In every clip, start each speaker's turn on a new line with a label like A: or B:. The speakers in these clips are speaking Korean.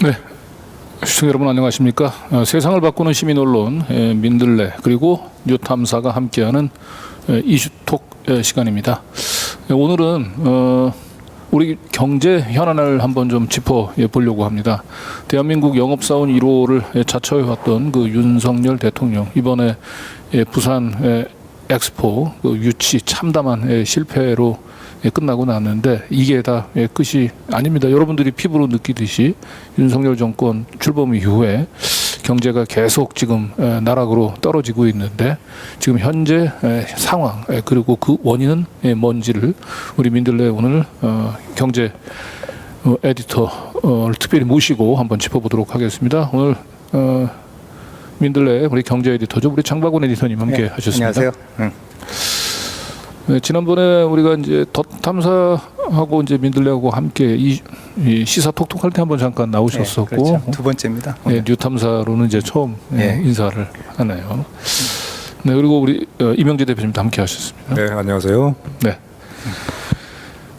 A: 네, 시청자 여러분 안녕하십니까? 세상을 바꾸는 시민 언론 민들레 그리고 뉴탐사가 함께하는 이슈톡 시간입니다. 오늘은 우리 경제 현안을 한번 좀 짚어 보려고 합니다. 대한민국 영업사원 1호를 자처해왔던 그 윤석열 대통령 이번에 부산 엑스포 그 유치 참담한 실패로 끝나고 났는데 이게 다 끝이 아닙니다. 여러분들이 피부로 느끼듯이 윤석열 정권 출범 이후에 경제가 계속 지금 나락으로 떨어지고 있는데 지금 현재 상황 그리고 그 원인은 뭔지를 우리 민들레 오늘 경제 에디터를 특별히 모시고 한번 짚어보도록 하겠습니다. 오늘 민들레 우리 경제 에디터죠. 우리 장박원 에디터님 함께 하셨습니다.
B: 안녕하세요.
A: 네, 지난번에 우리가 이제 덧탐사하고 이제 민들레하고 함께 이 시사 톡톡할 때 한번 잠깐 나오셨었고,
B: 네, 그렇죠. 두 번째입니다.
A: 네, 뉴탐사로는 이제 처음 인사를 하네요. 네, 그리고 우리 이명재 대표님도 함께 하셨습니다.
C: 네, 안녕하세요.
A: 네.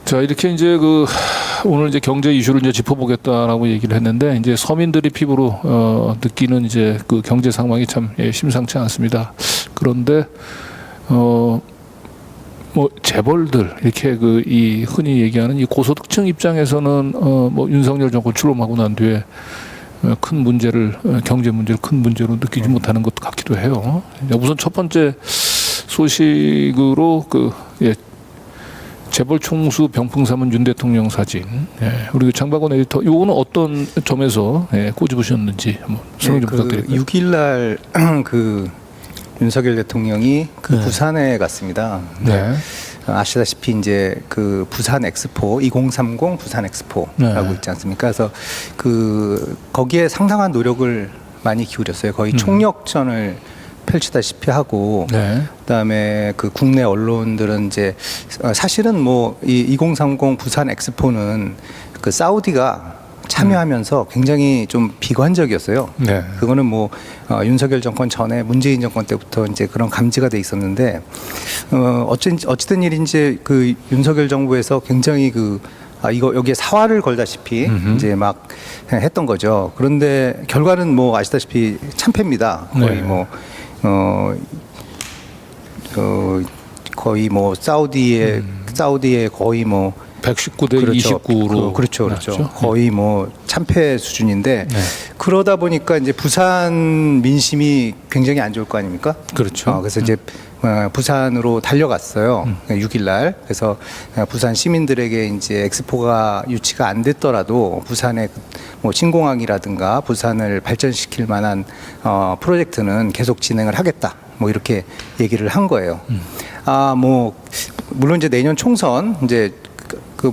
A: 자, 이렇게 이제 그 오늘 이제 경제 이슈를 이제 짚어보겠다라고 얘기를 했는데 이제 서민들이 피부로 느끼는 이제 그 경제 상황이 참 심상치 않습니다. 그런데 뭐 재벌들 이렇게 그 이 흔히 얘기하는 이 고소득층 입장에서는 뭐 윤석열 정권 출범하고 난 뒤에 큰 문제를 경제 문제를 큰 문제로 느끼지 못하는 것 같기도 해요. 우선 첫 번째 소식으로 그 재벌 총수 병풍삼은 윤 대통령 사진. 우리 장박원 에디터, 이거는 어떤 점에서 꼬집으셨는지 한번 설명 좀 부탁드릴게요.
B: 6일날 그 윤석열 대통령이 그 부산에 갔습니다.
A: 네.
B: 아시다시피 이제 그 부산 엑스포 2030 부산 엑스포라고 있지 않습니까? 그래서 그 거기에 상당한 노력을 많이 기울였어요. 거의 총력전을 펼치다시피 하고 그다음에 그 국내 언론들은 이제 사실은 뭐 이 2030 부산 엑스포는 그 사우디가 참여하면서 굉장히 좀 비관적이었어요.
A: 네.
B: 그거는 뭐 윤석열 정권 전에 문재인 정권 때부터 이제 그런 감지가 돼 있었는데 어찌된 일인지 그 윤석열 정부에서 굉장히 그 이거 여기에 사활을 걸다시피 이제 막 했던 거죠. 그런데 결과는 뭐 아시다시피 참패입니다. 거의 거의 뭐 사우디의 거의 뭐
A: 119대 29로
B: 그렇죠. 거의 뭐 참패 수준인데 그러다 보니까 이제 부산 민심이 굉장히 안 좋을 거 아닙니까?
A: 그렇죠.
B: 그래서 이제 부산으로 달려갔어요. 6일날. 그래서 부산 시민들에게 이제 엑스포가 유치가 안 됐더라도 부산의 뭐 신공항이라든가 부산을 발전시킬 만한 프로젝트는 계속 진행을 하겠다. 뭐 이렇게 얘기를 한 거예요. 뭐 물론 이제 내년 총선 이제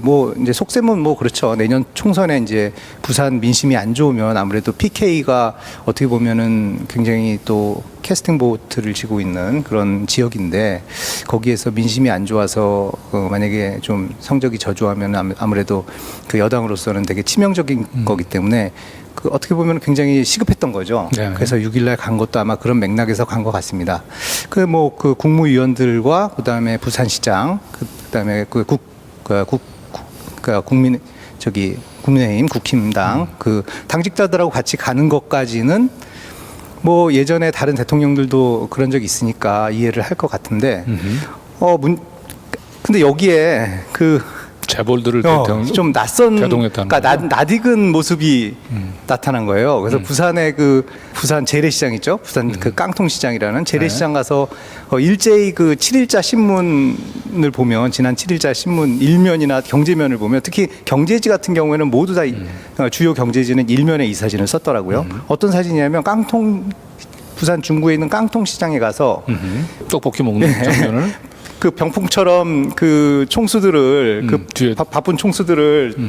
B: 뭐 이제 속셈은 뭐 그렇죠. 내년 총선에 이제 부산 민심이 안 좋으면 아무래도 PK가 어떻게 보면은 굉장히 또 캐스팅 보트를 쥐고 있는 그런 지역인데 거기에서 민심이 안 좋아서 만약에 좀 성적이 저조하면 아무래도 그 여당으로서는 되게 치명적인 거기 때문에 그 어떻게 보면 굉장히 시급했던 거죠. 그래서 6일날 간 것도 아마 그런 맥락에서 간 것 같습니다. 그 국무위원들과 그다음에 부산시장 그다음에 국민의힘 국힘당 그 당직자들하고 같이 가는 것까지는 뭐 예전에 다른 대통령들도 그런 적이 있으니까 이해를 할 것 같은데 근데 여기에 그
A: 재벌들을
B: 좀 낯선 그러니까 낯익은 모습이 나타난 거예요. 그래서 부산의 그 부산 재래시장 있죠. 부산 그 깡통시장이라는 재래시장 가서 일제히 그 7일자 신문을 보면 지난 7일자 신문 일면이나 경제면을 보면 특히 경제지 같은 경우에는 모두 다 주요 경제지는 일면에 이 사진을 썼더라고요. 어떤 사진이냐면 부산 중구에 있는 깡통시장에 가서
A: 떡볶이 먹는 장면을
B: 그 병풍처럼 그 총수들을 뒤에 바쁜 총수들을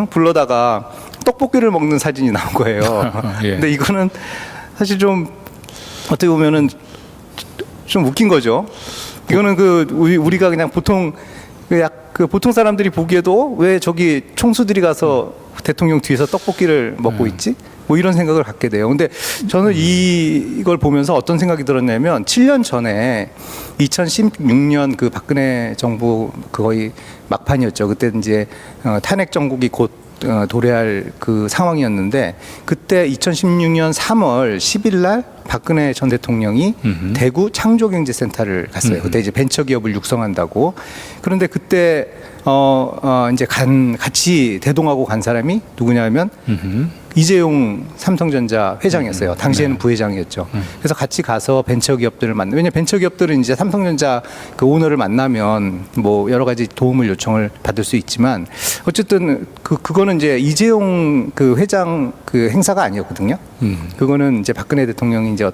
B: 불러다가 떡볶이를 먹는 사진이 나온 거예요. 근데 이거는 사실 좀 어떻게 보면은 좀 웃긴 거죠. 이거는 그 우리가 그냥 보통 그 보통 사람들이 보기에도 왜 저기 총수들이 가서 대통령 뒤에서 떡볶이를 먹고 있지? 뭐 이런 생각을 갖게 돼요. 근데 저는 이걸 보면서 어떤 생각이 들었냐면 7년 전에 2016년 그 박근혜 정부 거의 막판이었죠. 그때 이제 탄핵 정국이 곧 도래할 그 상황이었는데 그때 2016년 3월 10일 날 박근혜 전 대통령이 대구 창조경제센터를 갔어요. 그때 이제 벤처기업을 육성한다고. 그런데 그때 이제 같이 대동하고 간 사람이 누구냐면 이재용 삼성전자 회장이었어요. 당시에는 부회장이었죠. 그래서 같이 가서 벤처기업들을 만나. 왜냐면 벤처기업들은 이제 삼성전자 그 오너를 만나면 뭐 여러 가지 도움을 요청을 받을 수 있지만 어쨌든 그거는 이제 이재용 그 회장 그 행사가 아니었거든요. 그거는 이제 박근혜 대통령이 이제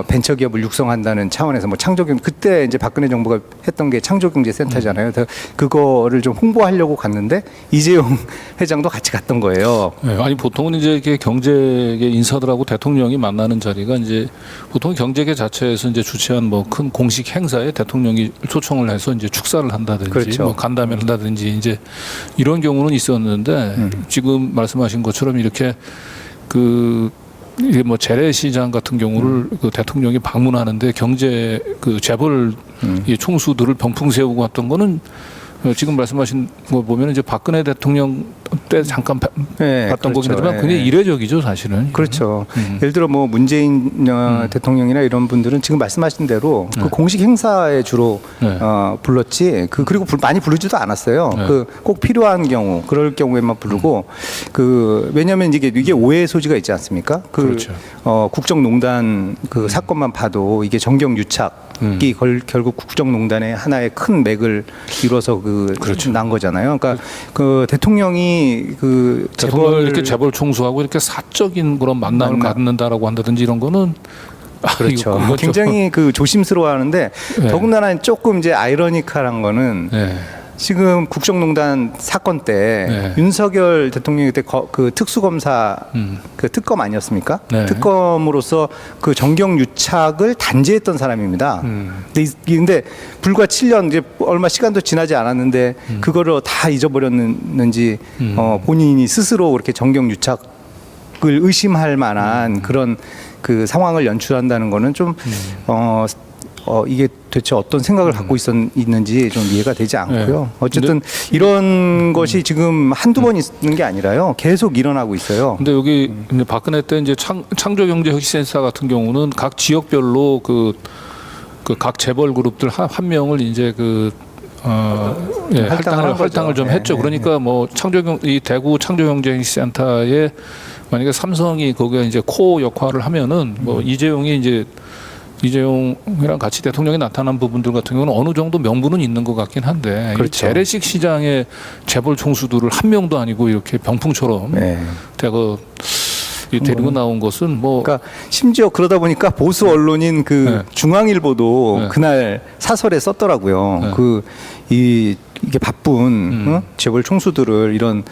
B: 벤처기업을 육성한다는 차원에서 뭐 창조경 그때 이제 박근혜 정부가 했던 게 창조경제센터잖아요. 그래서 그거를 좀 홍보하려고 갔는데 이재용 회장도 같이 갔던 거예요.
A: 네, 아니 보통은 이제 이렇게 경제계 인사들하고 대통령이 만나는 자리가 이제 보통 경제계 자체에서 이제 주최한 뭐 큰 공식 행사에 대통령이 초청을 해서 이제 축사를 한다든지
B: 그렇죠.
A: 뭐 간담회를 한다든지 이제 이런 경우는 있었는데 지금 말씀하신 것처럼 이렇게 이게 뭐 재래시장 같은 경우를 그 대통령이 방문하는데 경제 그 재벌 이 총수들을 병풍 세우고 왔던 거는 지금 말씀하신 거 보면 이제 박근혜 대통령 때 잠깐
B: 네,
A: 봤던
B: 그렇죠.
A: 거긴 하지만
B: 네.
A: 굉장히 이례적이죠 사실은.
B: 그렇죠. 예를 들어 뭐 문재인 대통령이나 이런 분들은 지금 말씀하신 대로 그 공식 행사에 주로
A: 네.
B: 불렀지. 그리고 많이 부르지도 않았어요.
A: 네.
B: 그 꼭 필요한 경우, 그럴 경우에만 부르고 왜냐하면 이게 오해의 소지가 있지 않습니까?
A: 그렇죠.
B: 국정농단 그 사건만 봐도 이게 정경유착이 결국 국정농단의 하나의 큰 맥을 이뤄서
A: 그렇죠.
B: 난 거잖아요. 그러니까 그 대통령이 그
A: 재벌 이렇게 재벌 총수하고 이렇게 사적인 그런 만남을 갖는다라고 한다든지 이런 거는
B: 그렇죠.
A: 이거
B: 굉장히 그 조심스러워하는데
A: 네.
B: 더군다나 조금 이제 아이러니컬한 거는
A: 네.
B: 지금 국정농단 사건 때
A: 네.
B: 윤석열 대통령이 그때 그 특수검사 그 특검 아니었습니까?
A: 네.
B: 특검으로서 그 정경유착을 단죄했던 사람입니다. 근데 불과 7년 이제 얼마 시간도 지나지 않았는데 그거를 다 잊어버렸는지 본인이 스스로 그렇게 정경유착을 의심할 만한 그런 그 상황을 연출한다는 거는 좀 이게 도대체 어떤 생각을 갖고 있는지 좀 이해가 되지 않고요.
A: 네.
B: 어쨌든 이런 것이 지금 한두 번 있는 게 아니라요. 계속 일어나고 있어요.
A: 근데 여기 이제 박근혜 때 이제 창조경제혁신센터 같은 경우는 각 지역별로 그 각 재벌 그룹들 한 명을 이제 할당을 좀 했죠. 그러니까 뭐 이 대구 창조경제센터에 만약에 삼성이 거기에 이제 코 역할을 하면은 뭐 이재용이랑 같이 대통령이 나타난 부분들 같은 경우는 어느 정도 명분은 있는 것 같긴 한데
B: 그렇죠.
A: 이 재래식 시장의 재벌 총수들을 한 명도 아니고 이렇게 병풍처럼 데리고 나온 것은 뭐
B: 그러니까 심지어 그러다 보니까 보수 언론인 중앙일보도 그날 사설에 썼더라고요. 이게 바쁜 재벌 총수들을 이런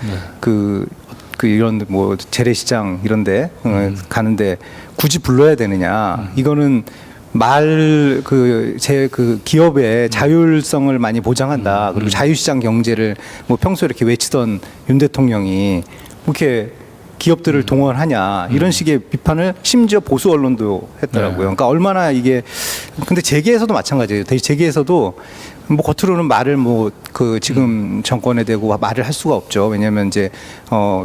B: 이런 뭐 재래시장 이런데 가는데 굳이 불러야 되느냐? 이거는 기업의 자율성을 많이 보장한다. 그리고 자유시장 경제를 뭐 평소에 이렇게 외치던 윤 대통령이 이렇게 기업들을 동원하냐 이런 식의 비판을 심지어 보수 언론도 했더라고요. 그러니까 얼마나 이게 근데 재계에서도 마찬가지예요. 재계에서도 뭐 겉으로는 말을 지금 정권에 대고 말을 할 수가 없죠. 왜냐하면 이제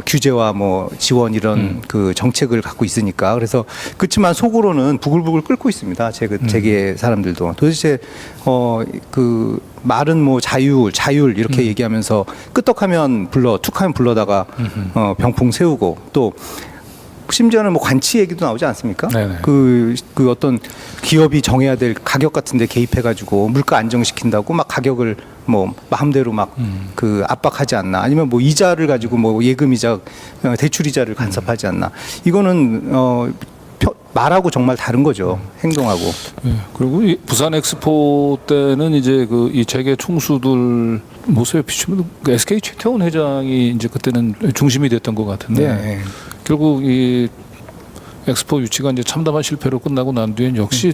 B: 규제와 뭐 지원 이런 그 정책을 갖고 있으니까. 그래서 그렇지만 속으로는 부글부글 끓고 있습니다. 재계 사람들도 도대체 그 말은 뭐 자율 이렇게 얘기하면서 끄떡하면 툭하면 불러다가 병풍 세우고 또 심지어는 뭐 관치 얘기도 나오지 않습니까? 그 어떤 기업이 정해야 될 가격 같은데 개입해가지고 물가 안정시킨다고 막 가격을 뭐 마음대로 막 압박하지 않나? 아니면 뭐 이자를 가지고 뭐 예금이자 대출이자를 간섭하지 않나? 이거는 말하고 정말 다른 거죠. 행동하고.
A: 그리고 이 부산 엑스포 때는 이제 이 재계 총수들 모습에 비추면 SK 최태원 회장이 이제 그때는 중심이 됐던 것 같은데 결국 이 엑스포 유치가 이제 참담한 실패로 끝나고 난 뒤엔 역시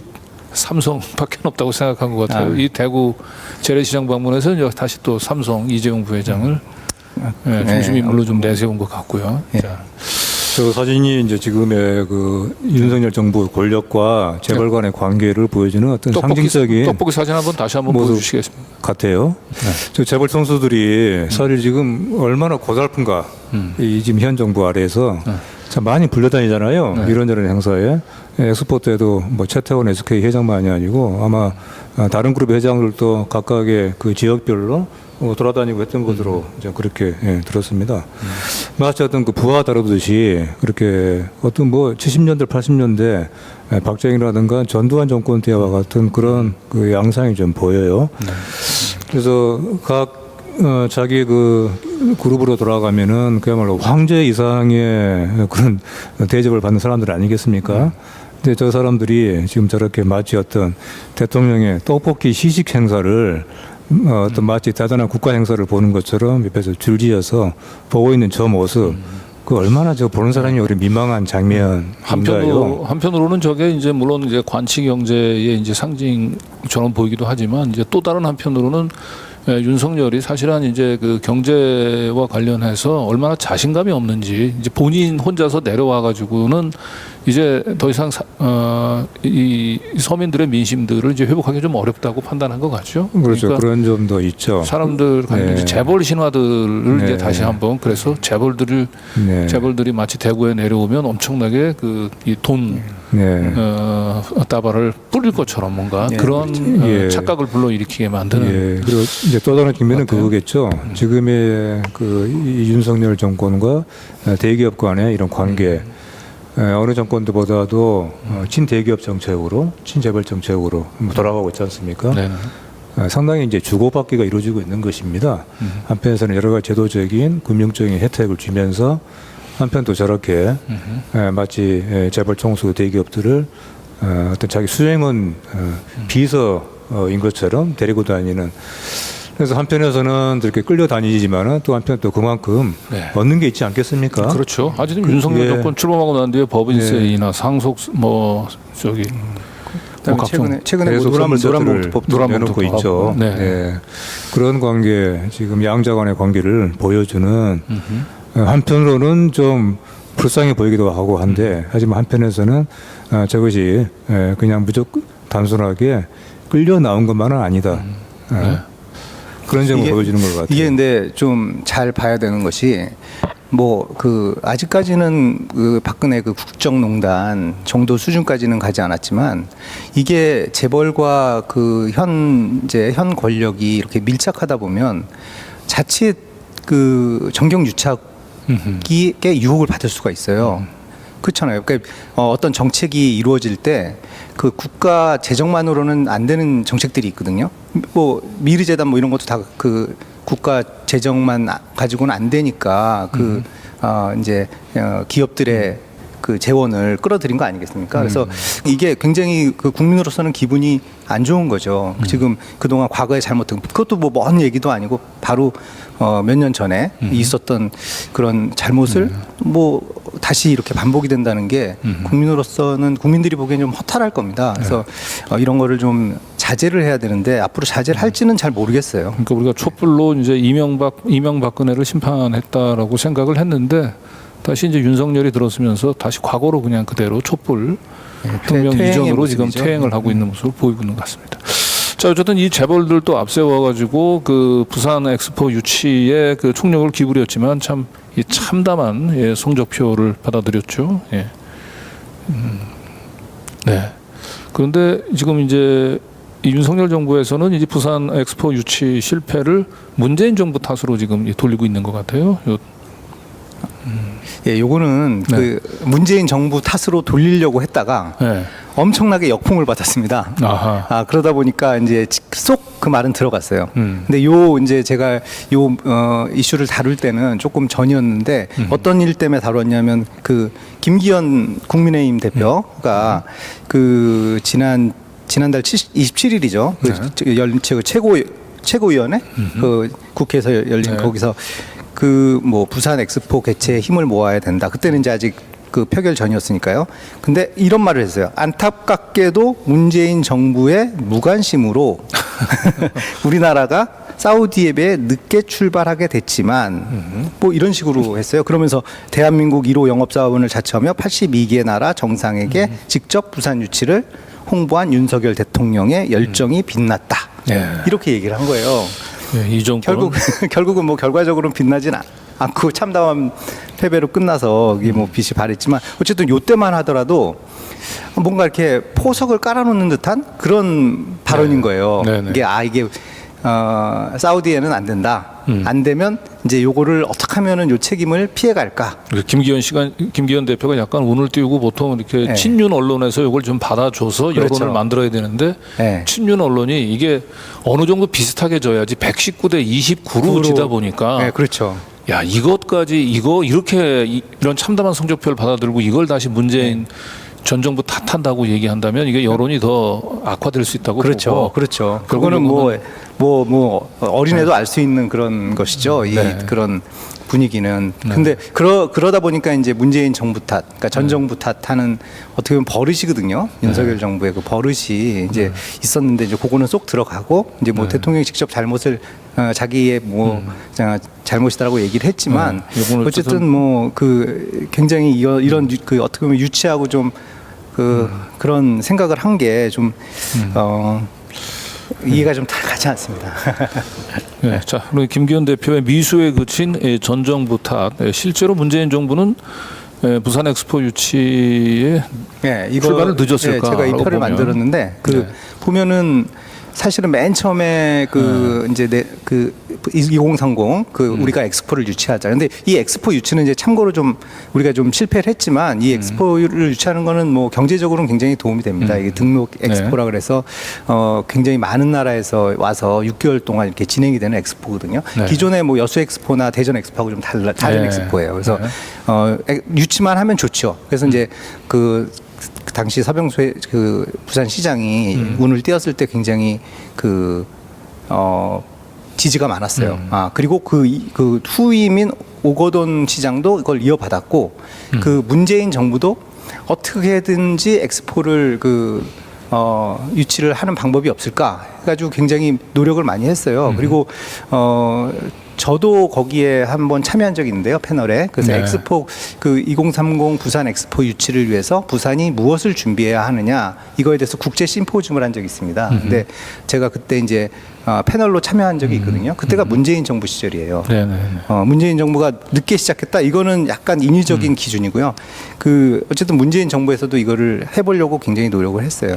A: 삼성밖에 없다고 생각한 것 같아요. 이 대구 재래시장 방문에서 다시 또 삼성 이재용 부회장을 중심 인물로 좀 내세운 것 같고요. 자.
C: 저 사진이 이제 지금의 그 윤석열 정부 권력과 재벌 간의 관계를 보여주는 어떤 상징적인
A: 떡볶이 사진 한번 다시 한번
C: 모습
A: 보여주시겠습니까?
C: 같아요. 저 재벌 총수들이 사실 지금 얼마나 고달픈가. 이 지금 현 정부 아래에서 참 많이 불려다니잖아요. 이런저런 행사에. 엑스포 때도 뭐 최태원 SK 회장만이 아니고 아마 다른 그룹 회장들도 각각의 그 지역별로 돌아다니고 했던 것으로 이제 그렇게 들었습니다. 마치 어떤 그 부하 다루듯이 그렇게 어떤 뭐 70년대, 80년대 박정희라든가 전두환 정권 때와 같은 그런 그 양상이 좀 보여요. 그래서 각 자기 그 그룹으로 돌아가면은 그야말로 황제 이상의 그런 대접을 받는 사람들 아니겠습니까? 근데 저 사람들이 지금 저렇게 마치 어떤 대통령의 떡볶이 시식 행사를 어떤 마치 대단한 국가 행사를 보는 것처럼 옆에서 줄지어서 보고 있는 저 모습, 그 얼마나 저 보는 사람이 우리 민망한 장면인가요?
A: 한편으로는 저게 이제 물론 이제 관치 경제의 이제 상징처럼 보이기도 하지만 이제 또 다른 한편으로는 윤석열이 사실은 이제 그 경제와 관련해서 얼마나 자신감이 없는지 이제 본인 혼자서 내려와 가지고는 이제 더 이상 이 서민들의 민심들을 이제 회복하기 좀 어렵다고 판단한 것 같죠.
C: 그렇죠.
A: 그러니까
C: 그런 점도 있죠.
A: 사람들 간에 이제 재벌 신화들을 이제
C: 네.
A: 다시 한번 그래서 재벌들이 마치 대구에 내려오면 엄청나게 그 이 돈 따발을 뿌릴 것처럼 뭔가 그런 착각을 불러일으키게 만드는.
C: 그리고 이제 또 다른 측면은
A: 같아요.
C: 그거겠죠. 지금의 이 윤석열 정권과 대기업 간의 이런 관계. 어느 정권들보다도 친대기업 정책으로, 친재벌 정책으로 돌아가고 있지 않습니까?
A: 네.
C: 상당히 이제 주고받기가 이루어지고 있는 것입니다. 한편에서는 여러 가지 제도적인 금융적인 혜택을 주면서 한편 또 저렇게 마치 재벌 총수 대기업들을 어떤 자기 수행은 비서인 것처럼 데리고 다니는. 그래서 한편에서는 이렇게 끌려다니지만은 또 한편 또 그만큼 얻는 게 있지 않겠습니까?
A: 그렇죠. 아직은 윤석열 정권 출범하고 난 뒤에 법인세이나 상속 뭐 저기 뭐
B: 최근에
C: 계속
B: 노란봉투법도
C: 내놓고 있죠. 그런 관계, 지금 양자 간의 관계를 보여주는 한편으로는 좀 불쌍해 보이기도 하고 한데 하지만 한편에서는 저것이 그냥 무조건 단순하게 끌려 나온 것만은 아니다. 그런 점을 보여주는 것 같아요.
B: 이게 근데 좀 잘 봐야 되는 것이 뭐 그 아직까지는 그 박근혜 그 국정농단 정도 수준까지는 가지 않았지만 이게 재벌과 그 현재 현 권력이 이렇게 밀착하다 보면 자칫 그 정경유착의 유혹을 받을 수가 있어요. 그렇잖아요. 그러니까 어떤 정책이 이루어질 때 그 국가 재정만으로는 안 되는 정책들이 있거든요. 뭐 미르재단 뭐 이런 것도 다 그 국가 재정만 가지고는 안 되니까 그 이제 기업들의 그 재원을 끌어들인 거 아니겠습니까? 그래서 이게 굉장히 그 국민으로서는 기분이 안 좋은 거죠. 지금 그동안 과거에 잘못한 그것도 뭐 먼 얘기도 아니고 바로 몇 년 전에 있었던 그런 잘못을 뭐 다시 이렇게 반복이 된다는 게 국민으로서는 국민들이 보기엔 좀 허탈할 겁니다. 그래서 이런 거를 좀 자제를 해야 되는데 앞으로 자제를 할지는 잘 모르겠어요.
A: 그러니까 우리가 촛불로 이제 이명박근혜를 심판했다라고 생각을 했는데 다시 이제 윤석열이 들었으면서 다시 과거로 그냥 그대로 촛불 혁명 이전으로 지금 퇴행을 하고 있는 모습을 보이고 있는 것 같습니다. 자, 어쨌든 이 재벌들도 앞세워가지고 그 부산 엑스포 유치에 그 총력을 기울였지만 참 이 참담한 성적표를 받아들였죠. 네. 그런데 지금 이제 이 윤석열 정부에서는 이제 부산 엑스포 유치 실패를 문재인 정부 탓으로 지금 돌리고 있는 것 같아요.
B: 요거는 그 문재인 정부 탓으로 돌리려고 했다가 엄청나게 역풍을 받았습니다. 그러다 보니까 이제 쏙 그 말은 들어갔어요. 근데 이제 제가 이슈를 다룰 때는 조금 전이었는데 어떤 일 때문에 다뤘냐면 그 김기현 국민의힘 대표가 그 지난달 27일이죠. 열린 최고위원회 그 국회에서 열린 거기서 그 뭐 부산 엑스포 개최에 힘을 모아야 된다. 그때는 이제 아직 그 표결 전이었으니까요. 근데 이런 말을 했어요. 안타깝게도 문재인 정부의 무관심으로 우리나라가 사우디에 비해 늦게 출발하게 됐지만 뭐 이런 식으로 했어요. 그러면서 대한민국 1호 영업사원을 자처하며 82개 나라 정상에게 직접 부산 유치를 홍보한 윤석열 대통령의 열정이 빛났다. 이렇게 얘기를 한 거예요.
A: 이 정도는
B: 결국은 뭐 결과적으로는 빛나진 않고 참담한 패배로 끝나서 이게 뭐 빛이 발했지만 어쨌든 요때만 하더라도 뭔가 이렇게 포석을 깔아놓는 듯한 그런 발언인 거예요. 이게 사우디에는 안 된다. 안 되면 이제 요거를 어떻게 하면은 요 책임을 피해갈까?
A: 김기현 대표가 약간 운을 띄우고 보통 이렇게 친윤 언론에서 이걸 좀 받아줘서 여론을 만들어야 되는데 친윤 언론이 이게 어느 정도 비슷하게 져야지 119대 29로 지다 보니까
B: 그렇죠.
A: 야 이것까지 이렇게 이런 참담한 성적표를 받아들고 이걸 다시 문재인 전 정부 탓한다고 얘기한다면 이게 여론이 더 악화될 수 있다고 보고.
B: 그렇죠. 그거는 뭐 어린애도 알 수 있는 그런 것이죠. 그런 분위기는. 근데 그러다 보니까 이제 문재인 정부 탓, 그러니까 전 정부 탓하는 어떻게 보면 버릇이거든요. 윤석열 정부의 그 버릇이 이제 있었는데 이제 그거는 쏙 들어가고 이제 뭐 대통령이 직접 잘못을 자기의 뭐 잘못이다라고 얘기를 했지만 어쨌든 뭐 그 굉장히 이런 그 어떻게 보면 유치하고 좀 그런 생각을 한 게 좀 이해가 좀 잘 가지 않습니다.
A: 네, 자, 그리고 김기현 대표의 미수에 그친 전 정부 탓. 실제로 문재인 정부는 부산 엑스포 유치에 출발을 늦었을까?
B: 제가 이 표를 만들었는데 보면은 사실은 맨 처음에 이제 2030 우리가 엑스포를 유치하자. 근데 이 엑스포 유치는 이제 참고로 좀 우리가 좀 실패를 했지만 이 엑스포를 유치하는 거는 뭐 경제적으로는 굉장히 도움이 됩니다. 이게 등록 엑스포라 그래서 굉장히 많은 나라에서 와서 6개월 동안 이렇게 진행이 되는 엑스포거든요. 기존의 뭐 여수 엑스포나 대전 엑스포하고 좀 다른 엑스포예요. 그래서 유치만 하면 좋죠. 그래서 이제 그 당시 서병수 부산시장이 운을 띄었을 때 굉장히 지지가 많았어요. 그리고 그 후임인 오거돈 시장도 이걸 이어받았고 그 문재인 정부도 어떻게든지 엑스포를 유치를 하는 방법이 없을까 해가지고 굉장히 노력을 많이 했어요. 그리고 저도 거기에 한번 참여한 적이 있는데요, 패널에. 그래서 엑스포 2030 부산 엑스포 유치를 위해서 부산이 무엇을 준비해야 하느냐 이거에 대해서 국제 심포지움을 한 적이 있습니다. 근데 제가 그때 이제 패널로 참여한 적이 있거든요. 그때가 문재인 정부 시절이에요. 문재인 정부가 늦게 시작했다. 이거는 약간 인위적인 기준이고요. 어쨌든 문재인 정부에서도 이거를 해보려고 굉장히 노력을 했어요.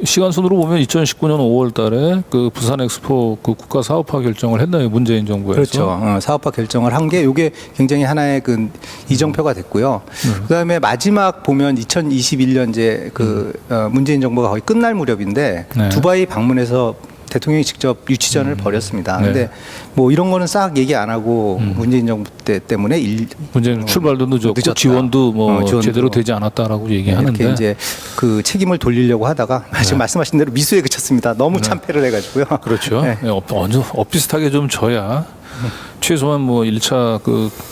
A: 시간 순으로 보면 2019년 5월달에 그 부산 엑스포 국가 사업화 결정을 했나요, 문재인 정부에서?
B: 그렇죠. 사업화 결정을 한 게 이게 굉장히 하나의 이정표가 됐고요. 그다음에 마지막 보면 2021년 이제 문재인 정부가 거의 끝날 무렵인데 두바이 방문해서 대통령이 직접 유치전을 벌였습니다. 근데 뭐 이런 거는 싹 얘기 안 하고 문재인 정부 때문에
A: 문재인 출발도 늦었고
B: 늦었다.
A: 지원도 제대로 되지 않았다라고 얘기하는데
B: 이렇게 이제 그 책임을 돌리려고 하다가 지금 말씀하신 대로 미수에 그쳤습니다. 너무 참패를 해가지고요.
A: 그렇죠. 비슷하게 좀 져야 최소한 뭐 1차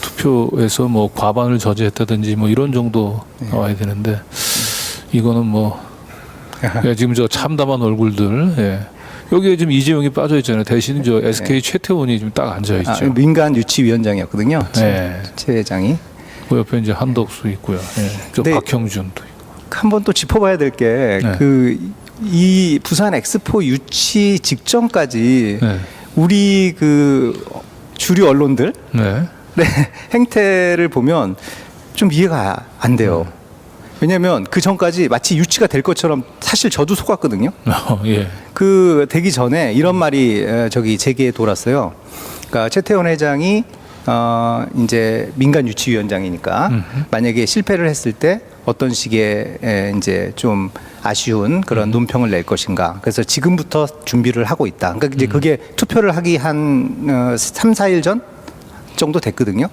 A: 투표에서 뭐 과반을 저지했다든지 뭐 이런 정도 나와야 되는데 이거는 뭐 지금 저 참담한 얼굴들. 여기에 지금 이재용이 빠져 있잖아요. 대신 저 SK 최태원이 지금 딱 앉아 있죠.
B: 민간 유치위원장이었거든요. 최 회장이.
A: 그 옆에 이제 한덕수 있고요. 또 박형준도 있고.
B: 한번 또 짚어봐야 될 게 이 부산 엑스포 유치 직전까지 우리 주류 언론들 행태를 보면 좀 이해가 안 돼요. 왜냐하면 그 전까지 마치 유치가 될 것처럼 사실 저도 속았거든요. 되기 전에 이런 말이 제게에 돌았어요. 그러니까 최태원 회장이 이제 민간 유치위원장이니까 만약에 실패를 했을 때 어떤 식의 이제 좀 아쉬운 그런 논평을 낼 것인가. 그래서 지금부터 준비를 하고 있다. 그러니까 이제 그게 투표를 하기 한 3, 4일 전 정도 됐거든요.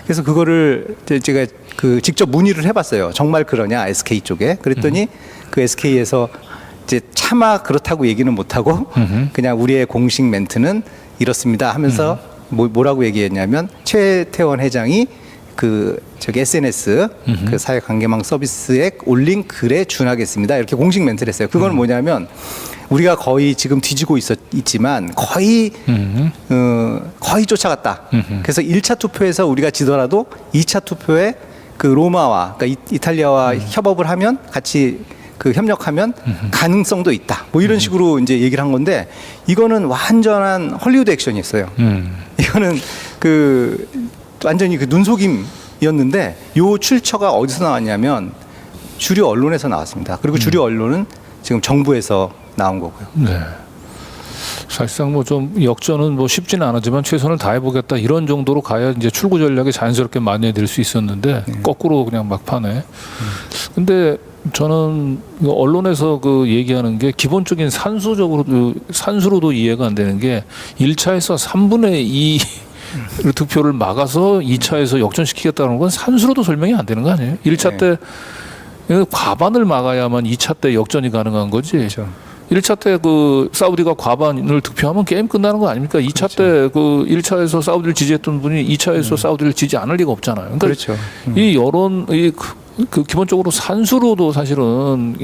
B: 그래서 그거를 제가 직접 문의를 해봤어요. 정말 그러냐 SK 쪽에. 그랬더니 그 SK에서 이제 차마 그렇다고 얘기는 못하고 그냥 우리의 공식 멘트는 이렇습니다 하면서 뭐라고 얘기했냐면 최태원 회장이 SNS 사회관계망 서비스에 올린 글에 준하겠습니다. 이렇게 공식 멘트를 했어요. 그건 뭐냐면 우리가 거의 지금 뒤지고 있지만 거의 거의 쫓아갔다. 그래서 1차 투표에서 우리가 지더라도 2차 투표에 그 로마와 그러니까 이탈리아와 협업을 하면 같이 그 협력하면 가능성도 있다. 뭐 이런 식으로 이제 얘기를 한 건데 이거는 완전한 헐리우드 액션이었어요. 이거는 그 완전히 그 눈속임이었는데 요 출처가 어디서 나왔냐면 주류 언론에서 나왔습니다. 그리고 주류 언론은 지금 정부에서 나온 거고요.
A: 네. 사실상 뭐 좀 역전은 뭐 쉽지는 않았지만 최선을 다해보겠다 이런 정도로 가야 이제 출구 전략이 자연스럽게 마련될 수 있었는데 거꾸로 그냥 막판에. 근데 저는 언론에서 그 얘기하는 게 기본적인 산수로도 이해가 안 되는 게 1차에서 3분의 2 득표를 막아서 2차에서 역전시키겠다는 건 산수로도 설명이 안 되는 거 아니에요? 1차 때 과반을 막아야만 2차 때 역전이 가능한 거지.
B: 그렇죠.
A: 1차 때 그 사우디가 과반을 득표하면 게임 끝나는 거 아닙니까? 2차 때 그 1차에서 사우디를 지지했던 분이 2차에서 사우디를 지지 않을 리가 없잖아요. 그러니까
B: 그렇죠.
A: 이 여론 그 기본적으로 산수로도 사실은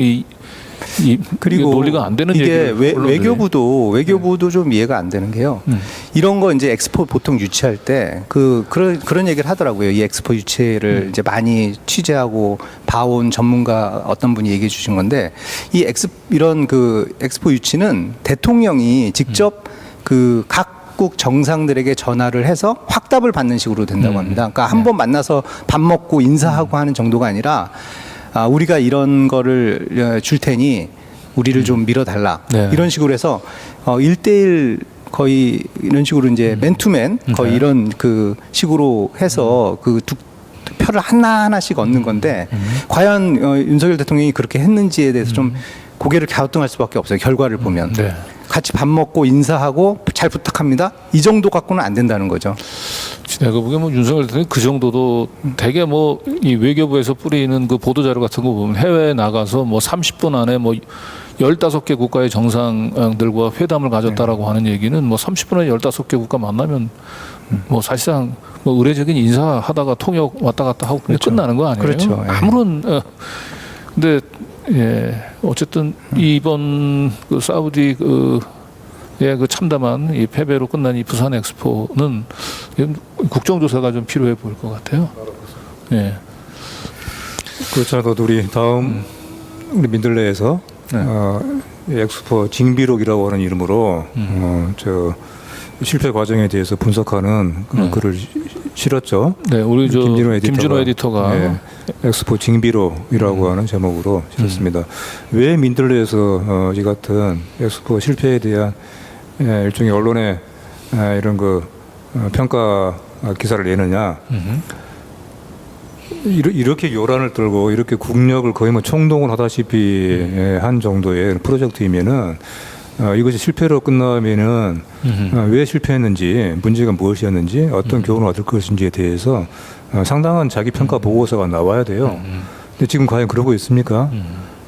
B: 그리고
A: 논리가 안 되는
B: 이게
A: 얘기를
B: 외교부도 좀 이해가 안 되는 게요. 이런 거 이제 엑스포 보통 유치할 때 그런 얘기를 하더라고요. 이 엑스포 유치를 이제 많이 취재하고 봐온 전문가 어떤 분이 얘기해 주신 건데 이런 그 엑스포 유치는 대통령이 직접 그 각국 정상들에게 전화를 해서 확답을 받는 식으로 된다고 합니다. 그러니까 한 번 만나서 밥 먹고 인사하고 하는 정도가 아니라 우리가 이런 거를 줄 테니 우리를 좀 밀어달라.
A: 네.
B: 이런 식으로 해서 1대1 거의 이런 식으로 이제 맨투맨 거의 이런 그 식으로 해서 그 표를 하나하나씩 얻는 건데 과연 윤석열 대통령이 그렇게 했는지에 대해서 좀 고개를 갸우뚱할 수밖에 없어요. 결과를 보면.
A: 네.
B: 같이 밥 먹고 인사하고 잘 부탁합니다. 이 정도 갖고는 안 된다는 거죠.
A: 내가 보기엔 뭐 윤석열 대통령이 그 정도도 되게 뭐 이 외교부에서 뿌리는 그 보도자료 같은 거 보면 해외에 나가서 뭐 30분 안에 뭐 15개 국가의 정상들과 회담을 가졌다라고 하는 얘기는 뭐 30분 안에 15개 국가 만나면 뭐 사실상 뭐 의례적인 인사하다가 통역 왔다 갔다 하고 그냥 끝나는 거 아니에요?
B: 그렇죠.
A: 아무런 근데 예 어쨌든 이번 그 사우디 그 참담한 이 패배로 끝난 이 부산 엑스포는 국정조사가 좀 필요해 보일 것 같아요. 예.
C: 그렇지 않아도 우리 다음 우리 민들레에서 엑스포 징비록이라고 하는 이름으로 저 실패 과정에 대해서 분석하는 그런 글을 실었죠.
A: 네, 우리 저 김진호 에디터가
C: 엑스포 징비록이라고 하는 제목으로 실었습니다. 왜 민들레에서 이 같은 엑스포 실패에 대한 일종의 언론의 이런 그 평가 기사를 내느냐? 이렇게 요란을 떨고 이렇게 국력을 거의 뭐 총동원 하다시피 한 정도의 프로젝트이면은 이것이 실패로 끝나면은 왜 실패했는지, 문제가 무엇이었는지, 어떤 교훈을 얻을 것인지에 대해서 상당한 자기 평가 보고서가 나와야 돼요. 근데 지금 과연 그러고 있습니까?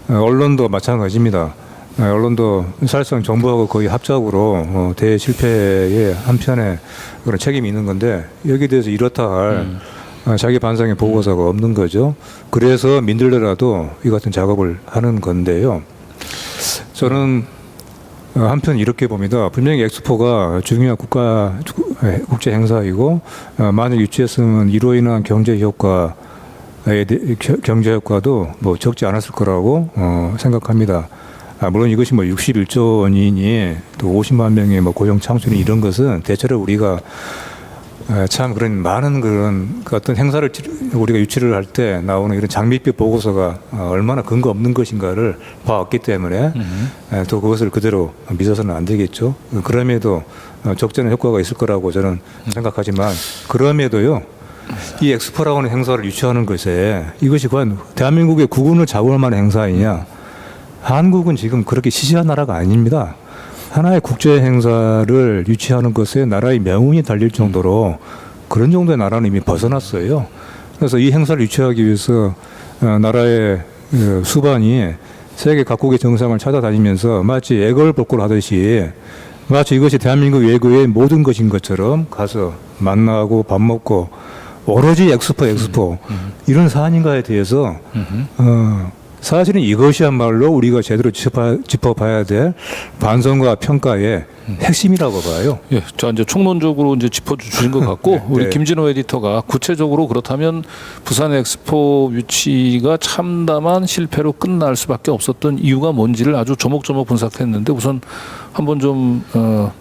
C: 언론도 마찬가지입니다. 언론도 사실상 정부하고 거의 합작으로 대실패의 한편에 그런 책임이 있는 건데 여기에 대해서 이렇다 할 자기 반성의 보고서가 없는 거죠. 그래서 민들레라도 이 같은 작업을 하는 건데요. 저는 한편 이렇게 봅니다. 분명히 엑스포가 중요한 국제 행사이고 만약 유치했으면 이로 인한 경제 효과도 뭐 적지 않았을 거라고 생각합니다. 물론 이것이 뭐 61조 원이니 또 50만 명의 뭐 고용 창출이 이런 것은 대체로 우리가 참 그런 많은 그런 어떤 행사를 우리가 유치를 할 때 나오는 이런 장밋빛 보고서가 얼마나 근거 없는 것인가를 봐왔기 때문에 또 그것을 그대로 믿어서는 안 되겠죠. 그럼에도 적절한 효과가 있을 거라고 저는 생각하지만 그럼에도요. 이 엑스포라고 하는 행사를 유치하는 것에 이것이 과연 대한민국의 국운을 자부할 만한 행사이냐. 한국은 지금 그렇게 시시한 나라가 아닙니다. 하나의 국제 행사를 유치하는 것에 나라의 명운이 달릴 정도로 그런 정도의 나라는 이미 벗어났어요. 그래서 이 행사를 유치하기 위해서 나라의 수반이 세계 각국의 정상을 찾아다니면서 마치 애걸복걸 하듯이 마치 이것이 대한민국 외교의 모든 것인 것처럼 가서 만나고 밥 먹고 오로지 엑스포 이런 사안인가에 대해서 사실은 이것이야말로 우리가 제대로 짚어봐야 될 반성과 평가의 핵심이라고 봐요.
A: 예, 자 이제 총론적으로 이제 짚어주신 것 같고
C: 네.
A: 우리 김진호 에디터가 구체적으로 그렇다면 부산 엑스포 유치가 참담한 실패로 끝날 수밖에 없었던 이유가 뭔지를 아주 조목조목 분석했는데 우선 한번 좀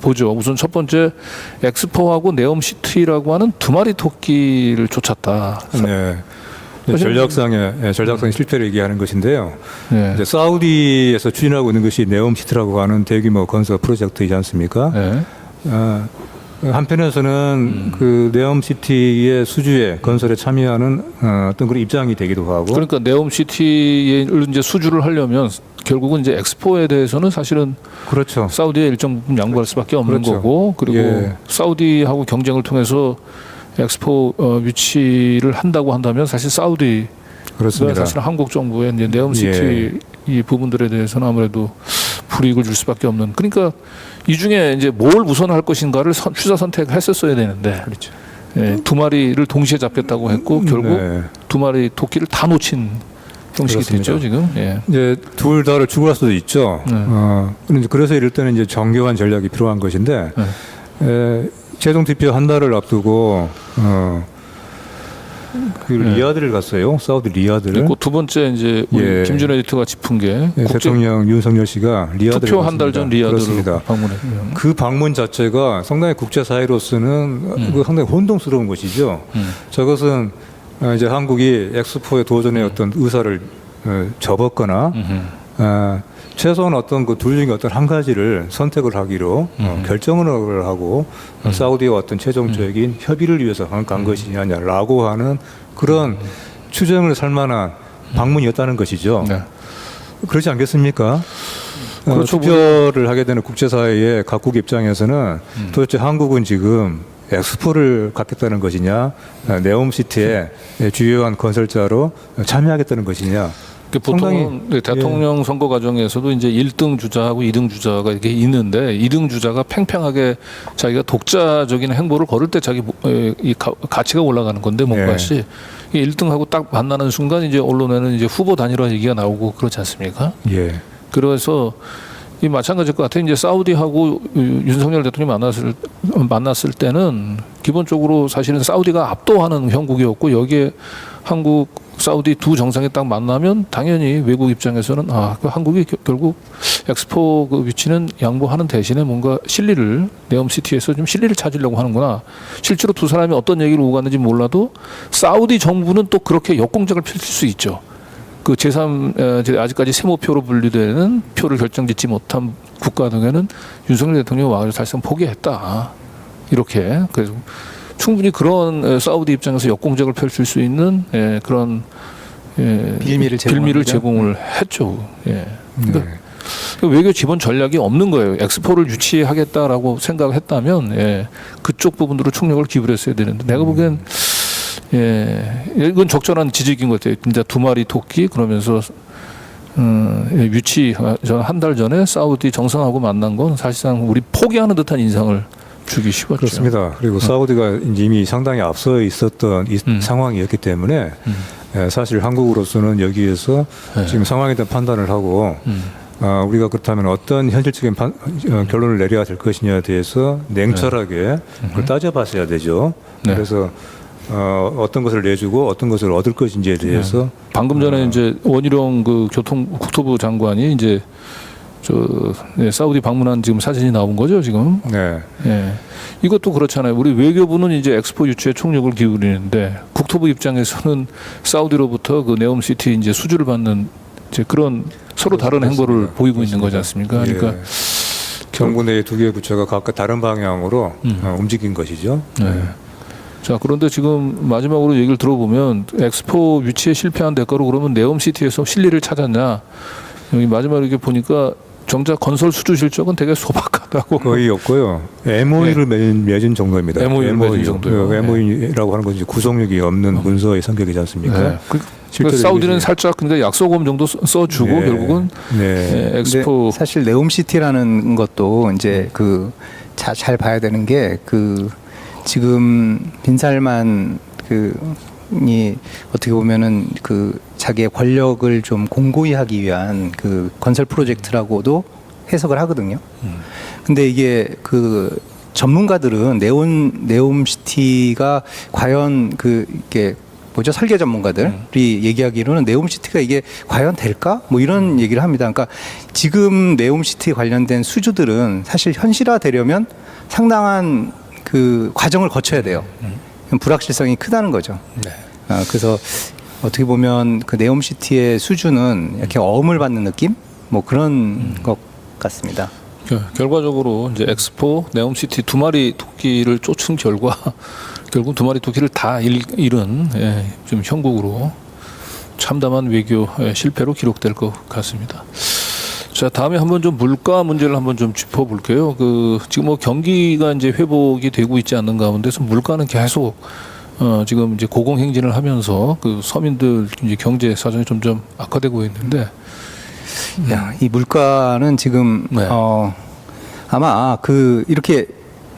A: 보죠. 우선 첫 번째 엑스포하고 네옴시티라고 하는 두 마리 토끼를 쫓았다.
C: 네. 전략상의 실패를 얘기하는 것인데요.
A: 네.
C: 이제 사우디에서 추진하고 있는 것이 네옴시티라고 하는 대규모 건설 프로젝트이지 않습니까?
A: 네.
C: 한편에서는 그 네옴시티의 수주에 건설에 참여하는 어떤 그런 입장이 되기도 하고.
A: 그러니까 네옴시티를 이제 수주를 하려면 결국은 이제 엑스포에 대해서는 사실은
C: 그렇죠.
A: 사우디에 일정 부분 양보할 수밖에 없는
C: 그렇죠.
A: 거고 그리고
C: 예.
A: 사우디하고 경쟁을 통해서 엑스포 유치를 한다고 한다면 사실 사우디가
C: 그렇습니다.
A: 사실 한국 정부의 이제 네옴시티 이 부분들에 대해서는 아무래도 불이익을 줄 수밖에 없는. 그러니까 이 중에 이제 뭘 우선할 것인가를 취사 선택했었어야 되는데
C: 그렇죠.
A: 예, 두 마리를 동시에 잡겠다고 했고 결국
C: 네.
A: 두 마리 토끼를 다 놓친 형식이
C: 그렇습니다.
A: 됐죠 지금. 예.
C: 이제 둘 다를 추구할 수도 있죠.
A: 네.
C: 그래서 이럴 때는 이제 정교한 전략이 필요한 것인데 최종 투표 한 달을 앞두고 그 리야드를 갔어요. 사우디 리야드를.
A: 그리고 두 번째 이제 우리
C: 예.
A: 김준호 에디터가 짚은 게
C: 예,
A: 국제
C: 대통령 윤석열 씨가 리야드를
A: 투표 한 달 전 리야드로
C: 그렇습니다.
A: 방문했고요.
C: 그 방문 자체가 상당히 국제사회로서는 그 상당히 혼동스러운 것이죠. 저것은 이제 한국이 엑스포에 도전의 어떤 의사를 접었거나 최소한 어떤 그 둘 중에 어떤 한 가지를 선택을 하기로 결정을 하고 사우디와 어떤 최종적인 협의를 위해서 간 것이냐라고 하는 그런 추정을 살 만한 방문이었다는 것이죠.
A: 네.
C: 그렇지 않겠습니까?
A: 그렇죠.
C: 투표를 하게 되는 국제사회의 각국 입장에서는 도대체 한국은 지금 엑스포를 갖겠다는 것이냐, 네옴시티의 주요한 건설자로 참여하겠다는 것이냐.
A: 그 보통은 네, 대통령 선거 과정에서도 이제 1등 주자하고 2등 주자가 이렇게 있는데 2등 주자가 팽팽하게 자기가 독자적인 행보를 걸을 때 자기 이 가치가 올라가는 건데 몸값이 1등하고 딱 만나는 순간 이제 언론에는 이제 후보 단일화 얘기가 나오고 그렇지 않습니까?
C: 예.
A: 그래서 이 마찬가지일 것 같아요. 이제 사우디하고 윤석열 대통령이 만났을 때는 기본적으로 사실은 사우디가 압도하는 형국이었고 여기에 한국, 사우디 두 정상이 딱 만나면 당연히 외국 입장에서는 그 한국이 결국 엑스포 그 위치는 양보하는 대신에 뭔가 실리를 네옴시티에서 좀 실리를 찾으려고 하는구나. 실제로 두 사람이 어떤 얘기를 오갔는지 몰라도 사우디 정부는 또 그렇게 역공작을 펼칠 수 있죠. 그 제3 아직까지 세모표로 분류되는 표를 결정짓지 못한 국가 등에는 윤석열 대통령이 와가지고 사실상 포기했다. 이렇게 그래서 충분히 그런 사우디 입장에서 역공작을 펼칠 수 있는 그런 빌미를 제공을 했죠. 그러니까 외교 지원 전략이 없는 거예요. 엑스포를 유치하겠다라고 생각했다면 그쪽 부분으로 총력을 기울였어야 되는데 내가 보기엔 이건 적절한 지적인 것 같아요. 진짜 두 마리 토끼 그러면서 유치 한 달 전에 사우디 정상하고 만난 건 사실상 우리 포기하는 듯한 인상을 주기 쉬웠죠.
C: 그렇습니다. 그리고 사우디가 이미 상당히 앞서 있었던 상황이었기 때문에 사실 한국으로서는 여기에서 지금 상황에 대한 판단을 하고 우리가 그렇다면 어떤 현실적인 결론을 내려야 될 것이냐에 대해서 냉철하게 그걸 따져봤어야 되죠.
A: 네.
C: 그래서 어떤 것을 내주고 어떤 것을 얻을 것인지에 대해서
A: 방금 전에 이제 원희룡 그 국토부 장관이 이제 사우디 방문한 지금 사진이 나온 거죠 지금.
C: 네.
A: 이것도 그렇잖아요. 우리 외교부는 이제 엑스포 유치에 총력을 기울이는데 국토부 입장에서는 사우디로부터 그 네옴시티 이제 수주를 받는 이제 그런 서로 다른 행보를 보이고 있는 거지 않습니까? 그러니까
C: 정부 내 두 개의 부처가 각각 다른 방향으로 움직인 것이죠.
A: 자, 그런데 지금 마지막으로 얘기를 들어보면 엑스포 유치에 실패한 대가로 그러면 네옴시티에서 실리를 찾았냐? 여기 마지막에 이렇게 보니까 정작 건설 수주 실적은 되게 소박하다고.
C: 거의 없고요. MOU를 맺은 정도입니다.
A: MOU를 맺은 정도요.
C: MOU라고 하는 것이 구속력이 없는 문서의 성격이지 않습니까?
A: 그러니까 사우디는 살짝 근데 약속금 정도 써주고 결국은 엑스포
B: 사실 네옴시티라는 것도 이제 그 잘 봐야 되는 게 그 지금 빈살만 그 어떻게 보면은 그 자기의 권력을 좀 공고히 하기 위한 그 건설 프로젝트라고도 해석을 하거든요. 근데 이게 그 전문가들은 네옴시티가 과연 이게 뭐죠? 설계 전문가들이 얘기하기로는 네옴시티가 이게 과연 될까? 뭐 이런 얘기를 합니다. 그러니까 지금 네옴시티 관련된 수주들은 사실 현실화되려면 상당한 그 과정을 거쳐야 돼요. 불확실성이 크다는 거죠.
A: 네.
B: 그래서 어떻게 보면 그 네옴시티의 수주는 이렇게 어음을 받는 느낌? 뭐 그런 것 같습니다.
A: 결과적으로 이제 엑스포 네옴시티 두 마리 토끼를 쫓은 결과 결국 두 마리 토끼를 다 잃은 좀 형국으로 참담한 외교 실패로 기록될 것 같습니다. 자, 다음에 한번 좀 물가 문제를 한번 좀 짚어볼게요. 지금 뭐 경기가 이제 회복이 되고 있지 않는 가운데서 물가는 계속 지금 이제 고공행진을 하면서 그 서민들 이제 경제 사정이 점점 악화되고 있는데.
B: 이 물가는 지금
A: 네.
B: 아마 이렇게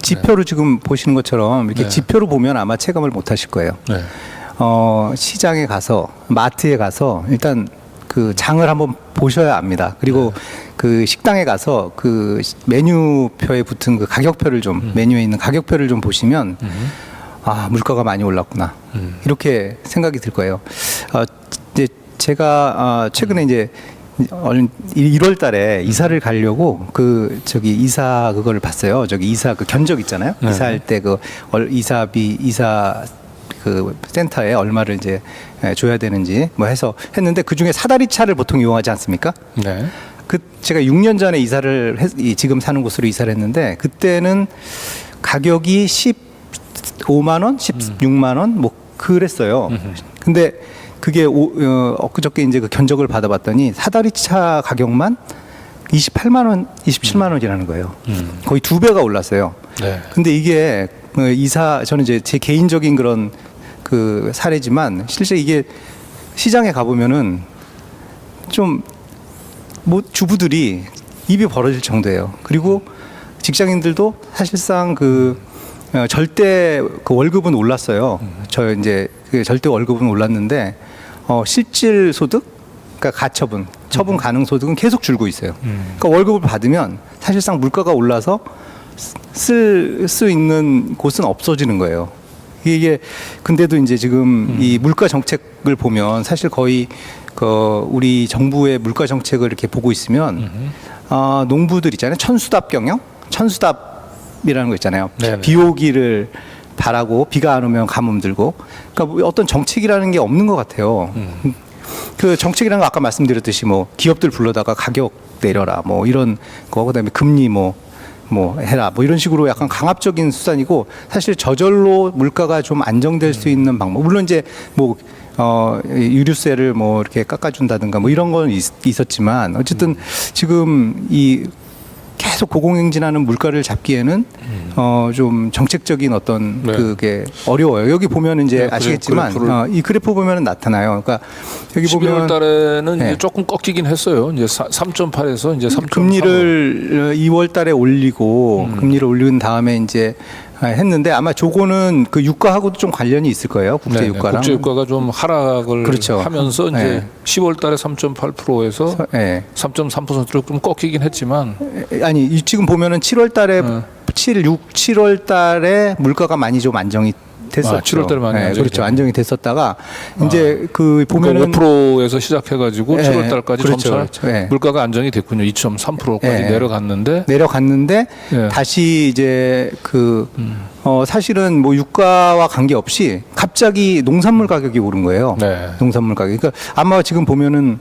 B: 지표로 지금 보시는 것처럼 이렇게
A: 네.
B: 지표로 보면 아마 체감을 못 하실 거예요.
A: 네.
B: 시장에 가서 마트에 가서 일단 그 장을 한번 보셔야 압니다. 그리고 그 식당에 가서 그 메뉴표에 붙은 그 가격표를 좀 메뉴에 있는 가격표를 좀 보시면 아, 물가가 많이 올랐구나. 이렇게 생각이 들 거예요. 이제 제가 최근에 이제 1월 달에 이사를 가려고 이사 그거를 봤어요. 이사 그 견적 있잖아요.
A: 네.
B: 이사할 때 이사비 그 센터에 얼마를 이제 줘야 되는지 뭐 해서 했는데 그 중에 사다리 차를 보통 이용하지 않습니까?
A: 네.
B: 제가 6년 전에 지금 사는 곳으로 이사를 했는데 그때는 가격이 15만 원, 16만 원 뭐 그랬어요. 근데 그게 엊그저께 이제 그 견적을 받아봤더니 사다리차 가격만 28만 원, 27만 원이라는 거예요. 거의 2배가 올랐어요.
A: 네.
B: 근데 이게 저는 이제 제 개인적인 그런 그 사례지만 실제 이게 시장에 가보면은 좀 뭐 주부들이 입이 벌어질 정도예요. 그리고 직장인들도 사실상 절대 그 월급은 올랐어요. 저 이제 그 절대 월급은 올랐는데 실질 소득, 그러니까 가처분, 처분 가능 소득은 계속 줄고 있어요. 그러니까 월급을 받으면 사실상 물가가 올라서 쓸 수 있는 곳은 없어지는 거예요. 이게 근데도 이제 지금 이 물가 정책을 보면 사실 거의 우리 정부의 물가 정책을 이렇게 보고 있으면 농부들 있잖아요. 천수답 경영, 천수답이라는 거 있잖아요.
A: 네네.
B: 비 오기를 바라고 비가 안 오면 가뭄 들고. 그러니까 어떤 정책이라는 게 없는 것 같아요. 그 정책이라는 거 아까 말씀드렸듯이 뭐 기업들 불러다가 가격 내려라 뭐 이런 거, 그다음에 금리 뭐 해라 뭐 이런 식으로 약간 강압적인 수단이고, 사실 저절로 물가가 좀 안정될 수 있는 방법, 물론 이제 뭐 유류세를 뭐 이렇게 깎아준다든가 뭐 이런 건 있었지만 어쨌든 지금 이 계속 고공행진하는 물가를 잡기에는 좀 정책적인 어떤
A: 네.
B: 그게 어려워요. 여기 보면 이제
A: 네,
B: 아시겠지만 이 그래프 보면은 나타나요. 그러니까 여기
A: 11월
B: 보면
A: 달에는
B: 네.
A: 이제 조금 꺾이긴 했어요. 이제 3.8에서 이제 3.3.
B: 금리를 2월 달에 올리고 금리를 올린 다음에 이제 했는데 아마 저거는 그 유가하고도 좀 관련이 있을 거예요. 국제 유가랑.
A: 국제 유가가 좀 하락을
B: 그렇죠.
A: 하면서 이제
B: 네.
A: 10월 달에 3.8%에서
B: 네.
A: 3.3%로 좀 꺾이긴 했지만
B: 아니 지금 보면은 7월 달에 7월 달에 물가가 많이 좀 안정이 됐었죠.
A: 7월 달에 많이 안정이
B: 그렇죠.
A: 됐네.
B: 안정이 됐었다가 이제 그 보면은
A: 5%에서 시작해가지고
B: 네.
A: 7월 달까지
B: 그렇죠.
A: 점차
B: 그렇죠. 네.
A: 물가가 안정이 됐군요. 2.3%까지
B: 네.
A: 내려갔는데
B: 내려갔는데 다시 이제 사실은 뭐 유가와 관계없이 갑자기 농산물 가격이 오른 거예요.
A: 네.
B: 농산물 가격. 그러니까 아마 지금 보면은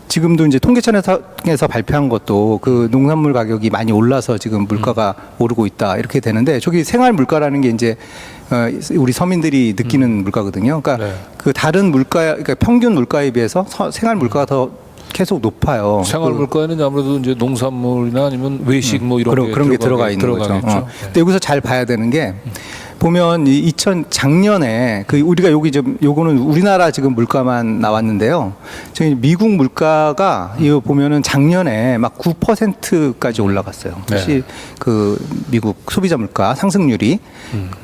B: 지금도 이제 통계청에서 발표한 것도 그 농산물 가격이 많이 올라서 지금 물가가 오르고 있다 이렇게 되는데, 저기 생활 물가라는 게 이제 우리 서민들이 느끼는 물가거든요. 그러니까
A: 네.
B: 그 다른 그러니까 평균 물가에 비해서 생활 물가가 더 계속 높아요.
A: 생활 물가에는 아무래도 이제 농산물이나 아니면 외식 뭐 이런
B: 그런 게 들어가 있는 거죠.
A: 있겠죠.
B: 근데 여기서 잘 봐야 되는 게 보면 작년에 그 우리가 여기 좀 요거는 우리나라 지금 물가만 나왔는데요. 저희 미국 물가가 이거 보면은 작년에 막 9%까지 올라갔어요. 혹시 그 미국 소비자 물가 상승률이.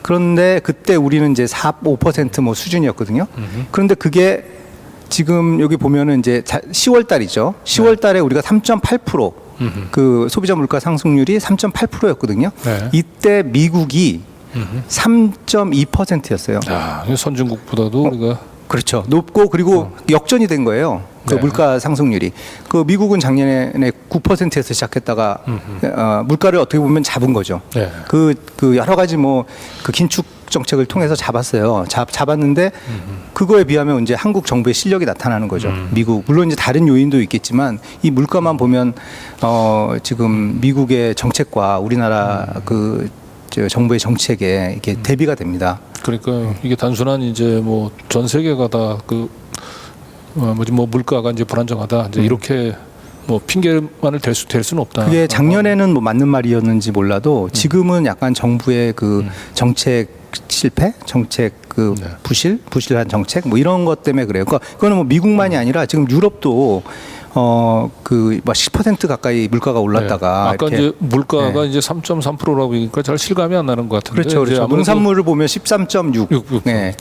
B: 그런데 그때 우리는 이제 5%뭐 수준이었거든요. 그런데 그게 지금 여기 보면은 이제 10월 달이죠. 10월 달에 우리가 3.8%. 그 소비자 물가 상승률이 3.8%였거든요.
A: 네.
B: 이때 미국이 3.2%였어요.
A: 아, 선진국보다도 우리가
B: 그렇죠. 높고 그리고 역전이 된 거예요. 그
A: 네.
B: 물가 상승률이. 그 미국은 작년에 9%에서 시작했다가 물가를 어떻게 보면 잡은 거죠.
A: 네.
B: 그 여러 가지 뭐 그 긴축 정책을 통해서 잡았어요. 잡았는데 그거에 비하면 이제 한국 정부의 실력이 나타나는 거죠. 미국 물론 이제 다른 요인도 있겠지만 이 물가만 보면 지금 미국의 정책과 우리나라 저 정부의 정책에 이게 대비가 됩니다.
A: 그러니까 이게 단순한 이제 뭐 전 세계가 다 뭐 물가가 이제 불안정하다 이제 이렇게 뭐 핑계만을 될 수는 없다.
B: 그게 작년에는 뭐 맞는 말이었는지 몰라도 지금은 약간 정부의 그 정책 실패, 정책
A: 네.
B: 부실한 정책 뭐 이런 것 때문에 그래요. 그러니까 그거는 뭐 미국만이 아니라 지금 유럽도 뭐 10% 가까이 물가가 올랐다가
A: 네. 아까
B: 이렇게.
A: 이제 물가가 이제 3.3%라고 하니까 잘 실감이 안 나는 것 같은데.
B: 그렇죠,
A: 이제
B: 그렇죠.
A: 아무래도
B: 농산물을 보면 13.6.
A: 6%.
B: 네.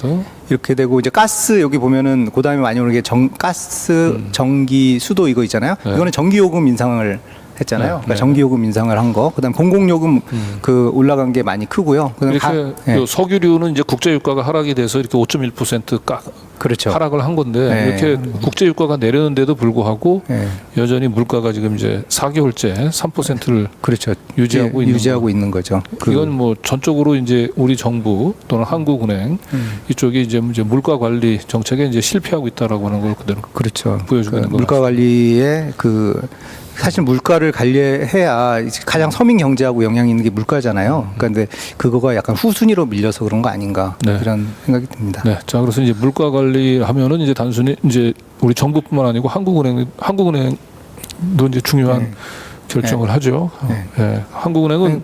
B: 이렇게 되고 이제 가스 여기 보면은 그다음에 많이 오는 게 가스, 전기, 수도 이거 있잖아요.
A: 네.
B: 이거는 전기요금 인상을 했잖아요.
A: 네.
B: 그러니까
A: 네.
B: 전기요금 인상을 한 거. 그다음 공공요금 그 올라간 게 많이 크고요. 그다음
A: 이렇게
B: 네.
A: 석유류는 이제 국제유가가 하락이 돼서 이렇게 5.1%
B: 그렇죠.
A: 하락을 한 건데
B: 네.
A: 이렇게 국제유가가 내렸는데도 불구하고
B: 네.
A: 여전히 물가가 지금 이제 4개월째 3%를
B: 그렇죠.
A: 유지하고 있는
B: 유지하고 있는 거죠.
A: 이건 뭐 전적으로 이제 우리 정부 또는 한국은행 이쪽이 이제 물가 관리 정책에 이제 실패하고 있다라고 하는 걸 그대로
B: 그렇죠.
A: 보여주고 있는 것
B: 물가 관리에 사실 물가를 관리해야 가장 서민 경제하고 영향이 있는 게 물가잖아요. 그런데 그거가 약간 후순위로 밀려서 그런 거 아닌가
A: 네.
B: 이런 생각이 듭니다.
A: 네, 자 그래서 이제 물가 관리하면은 이제 단순히 이제 우리 정부뿐만 아니고 한국은행도 이제 중요한 결정을 하죠.
B: 네.
A: 예, 한국은행은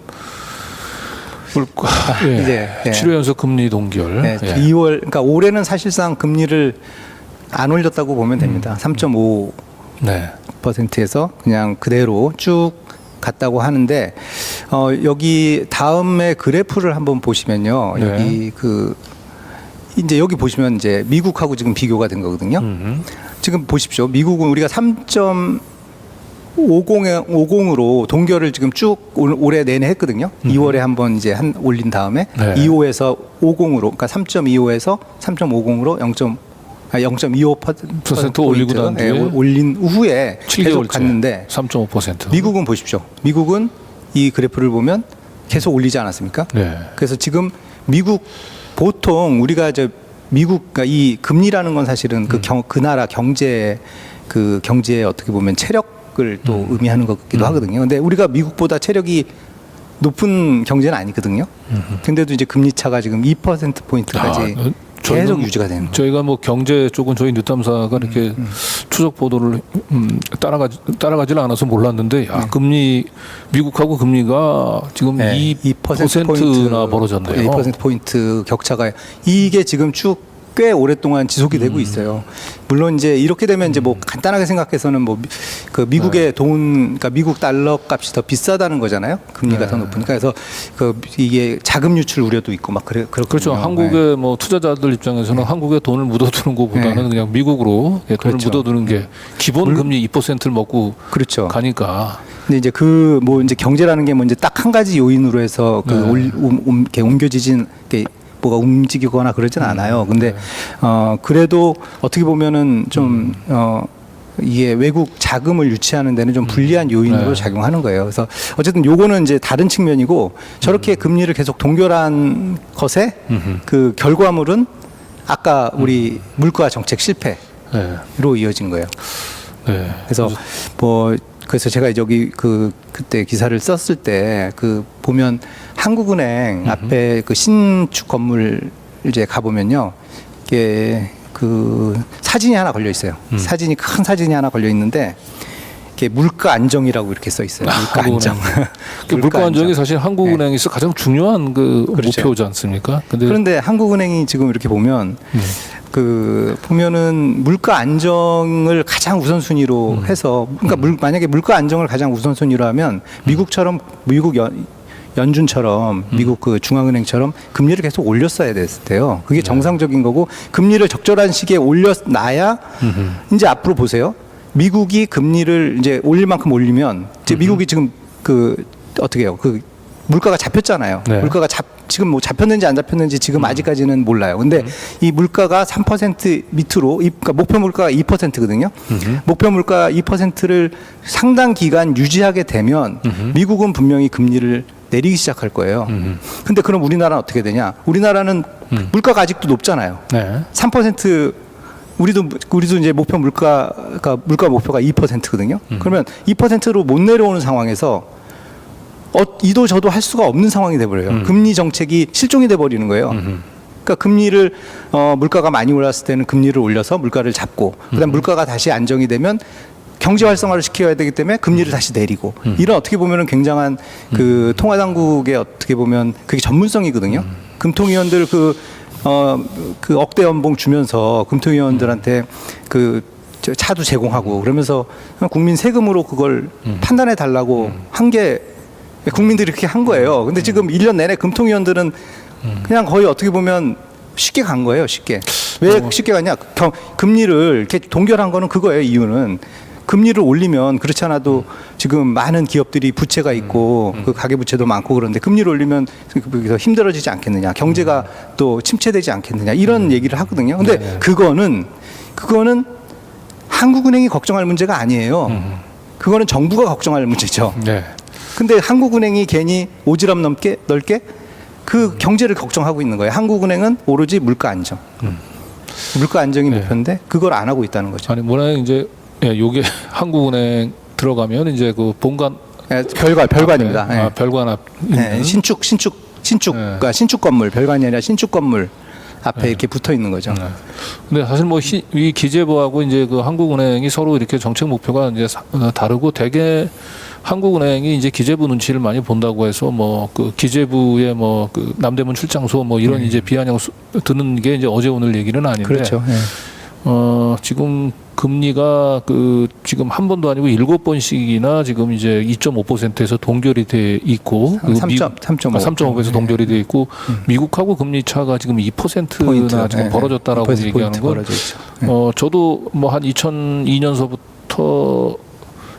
A: 물가
B: 이제, 예.
A: 7회 연속 금리 동결.
B: 네,
A: 예.
B: 2월 그러니까 올해는 사실상 금리를 안 올렸다고 보면 됩니다. 3.5%에서
A: 네.
B: 그냥 그대로 쭉 갔다고 하는데 여기 다음에 그래프를 한번 보시면요.
A: 네.
B: 여기 이제 여기 보시면 이제 미국하고 지금 비교가 된 거거든요. 지금 보십시오. 미국은 우리가 3.50으로 동결을 지금 쭉 올해 내내 했거든요. 2월에 한번 이제 올린 다음에
A: 네.
B: 2호에서 50으로 그러니까 3.25에서 3.50으로 0.25%
A: 올리고 난 뒤에
B: 올린 후에 계속
A: 7개월째
B: 갔는데
A: 3.5%.
B: 미국은 보십시오. 미국은 이 그래프를 보면 계속 올리지 않았습니까?
A: 네.
B: 그래서 지금 미국 보통 우리가 미국 그러니까 이 금리라는 건 사실은 그 나라 경제의 어떻게 보면 체력을 또 의미하는 것 같기도 하거든요. 근데 우리가 미국보다 체력이 높은 경제는 아니거든요. 근데도 이제 금리 차가 지금 2% 포인트까지 계속 유지가 되는 거예요.
A: 저희가 뭐 경제 쪽은 저희 뉴탐사가 이렇게 추적 보도를 따라가질 않아서 몰랐는데 금리 미국하고 금리가 지금 2%나 벌어졌네요.
B: 2% 포인트 격차가 이게 지금 쭉 꽤 오랫동안 지속이 되고 있어요. 물론 이제 이렇게 되면 이제 뭐 간단하게 생각해서는 뭐 그 미국의 그러니까 미국 달러 값이 더 비싸다는 거잖아요. 금리가 더 높으니까. 그래서 이게 자금 유출 우려도 있고 막 그렇거든요.
A: 그렇죠. 한국의 뭐 투자자들 입장에서는 한국에 돈을 묻어두는 것보다는 그냥 미국으로 돈을
B: 그렇죠.
A: 묻어두는 게 기본 금리 2%를 먹고
B: 그렇죠.
A: 가니까.
B: 근데 이제 뭐 이제 경제라는 게 뭐 이제 딱 한 가지 요인으로 해서 이렇게 옮겨지진 뭐가 움직이거나 그러진 않아요. 근데 그래도 어떻게 보면은 좀 이게 외국 자금을 유치하는 데는 좀 불리한 요인으로 작용하는 거예요. 그래서 어쨌든 요거는 이제 다른 측면이고 저렇게 금리를 계속 동결한 것의 그 결과물은 아까 우리 물가 정책 실패로 이어진 거예요.
A: 네.
B: 그래서 그래서 제가 여기 그때 기사를 썼을 때 보면 한국은행 앞에 신축 건물 이제 가보면요. 이게 사진이 하나 걸려 있어요. 큰 사진이 하나 걸려 있는데 이렇게 물가 안정이라고 이렇게 써 있어요. 물가 안정.
A: 물가 안정이 사실 한국은행에서 가장 중요한 그
B: 그렇죠.
A: 목표지 않습니까? 근데
B: 그런데 한국은행이 지금 이렇게 보면 보면은 물가 안정을 가장 우선순위로 해서 그러니까 만약에 물가 안정을 가장 우선순위로 하면 미국처럼 미국 연준처럼 미국 그 중앙은행처럼 금리를 계속 올렸어야 됐대요. 그게 정상적인 거고 금리를 적절한 시기에 올려놔야 이제 앞으로 보세요. 미국이 금리를 이제 올릴 만큼 올리면 이제 미국이 지금 어떻게 해요? 물가가 잡혔잖아요.
A: 네.
B: 물가가 지금 뭐 잡혔는지 안 잡혔는지 지금 아직까지는 몰라요. 근데 이 물가가 3% 밑으로, 그러니까 목표 물가가 2%거든요. 목표 물가 2%를 상당 기간 유지하게 되면 미국은 분명히 금리를 내리기 시작할 거예요. 근데 그럼 우리나라는 어떻게 되냐? 우리나라는 물가가 아직도 높잖아요.
A: 네.
B: 3% 우리도 이제 물가 목표가 2%거든요. 그러면 2%로 못 내려오는 상황에서 이도 저도 할 수가 없는 상황이 돼버려요. 금리 정책이 실종이 돼버리는 거예요. 그러니까 금리를 물가가 많이 올랐을 때는 금리를 올려서 물가를 잡고 그다음 물가가 다시 안정이 되면 경제 활성화를 시켜야 되기 때문에 금리를 다시 내리고 이런 어떻게 보면은 굉장한 그 통화당국의 어떻게 보면 그게 전문성이거든요. 금통위원들 그 억대 연봉 주면서 금통위원들한테 차도 제공하고 그러면서 국민 세금으로 그걸 판단해 달라고 한 게 국민들이 그렇게 한 거예요. 근데 지금 1년 내내 금통위원들은 그냥 거의 어떻게 보면 쉽게 간 거예요. 쉽게. 왜 쉽게 갔냐? 금리를 이렇게 동결한 거는 그거예요. 이유는. 금리를 올리면 그렇지 않아도 지금 많은 기업들이 부채가 있고 그 가계부채도 많고 그런데 금리를 올리면 더 힘들어지지 않겠느냐. 경제가 또 침체되지 않겠느냐. 이런 얘기를 하거든요. 근데 그거는 한국은행이 걱정할 문제가 아니에요. 그거는 정부가 걱정할 문제죠.
A: 네.
B: 근데 한국은행이 괜히 오지랖 넓게 그 경제를 걱정하고 있는 거예요. 한국은행은 오로지 물가 안정. 물가 안정이 목표인데 그걸 안 하고 있다는 거죠.
A: 아니 뭐냐 이제 요게 한국은행 들어가면 이제 그 본관
B: 별관입니다.
A: 네. 별관 앞
B: 네. 신축 그러니까 신축 건물 별관이 아니라 신축 건물 앞에 이렇게 붙어 있는 거죠.
A: 네. 근데 사실 뭐 이 기재부하고 이제 그 한국은행이 서로 이렇게 정책 목표가 이제 다르고 대개 한국은행이 이제 기재부 눈치를 많이 본다고 해서 뭐 그 기재부의 뭐 그 남대문 출장소 뭐 이런 이제 비아냥 듣는 게 이제 어제 오늘 얘기는 아닌데.
B: 그렇죠. 네.
A: 지금 금리가 지금 한 번도 아니고 7번씩이나 지금 이제 2.5%에서 동결이 돼 있고 3.5에서 동결이 돼 있고 미국하고 금리 차가 지금 2%나 지금 벌어졌다라고 얘기하는 건 저도 뭐 한 2002년서부터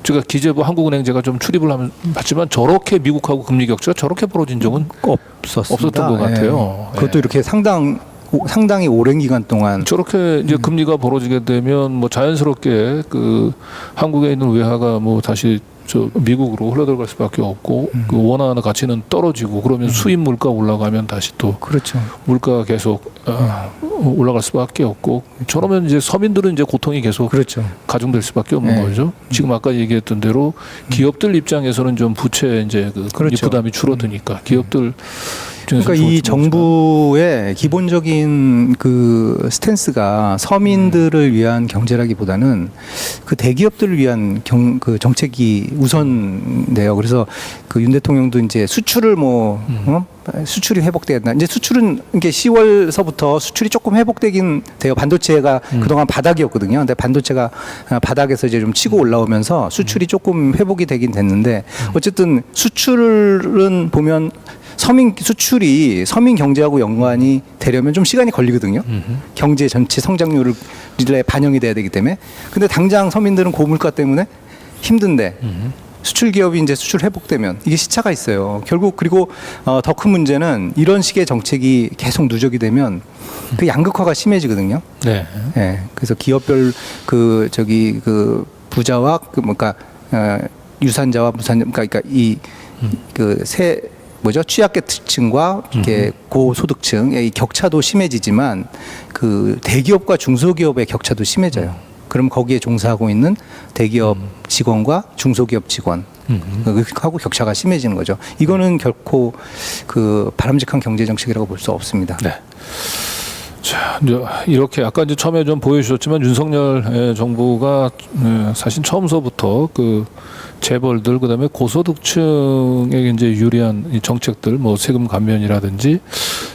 A: 제가 기재부 한국은행 제가 좀 출입을 하면 봤지만 저렇게 미국하고 금리 격차가 저렇게 벌어진 적은 없었던 것 같아요.
B: 그것도 이렇게 상당히 오랜 기간 동안
A: 저렇게 이제 금리가 벌어지게 되면 뭐 자연스럽게 그 한국에 있는 외화가 뭐 다시 미국으로 흘러들어갈 수밖에 없고 그 원화 가치는 떨어지고 그러면 수입 물가 올라가면 다시 또
B: 그렇죠.
A: 물가가 계속 올라갈 수밖에 없고 저러면 이제 서민들은 이제 고통이 계속
B: 그렇죠.
A: 가중될 수밖에 없는 거죠. 지금 아까 얘기했던 대로 기업들 입장에서는 좀 부채 이제 그 금리 부담이 줄어드니까 기업들
B: 그러니까 이 정부의 기본적인 그 스탠스가 서민들을 위한 경제라기보다는 그 대기업들을 위한 그 정책이 우선돼요. 그래서 그 윤 대통령도 이제 수출을 수출이 회복된다. 이제 수출은 이게 10월서부터 수출이 조금 회복되긴 돼요. 반도체가 그동안 바닥이었거든요. 근데 반도체가 바닥에서 이제 좀 치고 올라오면서 수출이 조금 회복이 되긴 됐는데 어쨌든 수출은 보면 수출이 서민 경제하고 연관이 되려면 좀 시간이 걸리거든요. 경제 전체 성장률에 반영이 돼야 되기 때문에. 근데 당장 서민들은 고물가 때문에 힘든데 수출 기업이 이제 수출 회복되면 이게 시차가 있어요. 결국 그리고 더 큰 문제는 이런 식의 정책이 계속 누적이 되면 그 양극화가 심해지거든요.
A: 네.
B: 네. 그래서 기업별 그 부자와 유산자와 무산자 그러니까 취약계층과 이렇게 고소득층의 이 격차도 심해지지만 그 대기업과 중소기업의 격차도 심해져요. 그럼 거기에 종사하고 있는 대기업 직원과 중소기업 직원 하고 격차가 심해지는 거죠. 이거는 결코 그 바람직한 경제 정책이라고 볼 수 없습니다.
A: 네. 자, 이제 이렇게 아까 이제 처음에 좀 보여주셨지만 윤석열 정부가 사실 처음서부터 그 재벌들 그다음에 고소득층에게 이제 유리한 이 정책들 뭐 세금 감면이라든지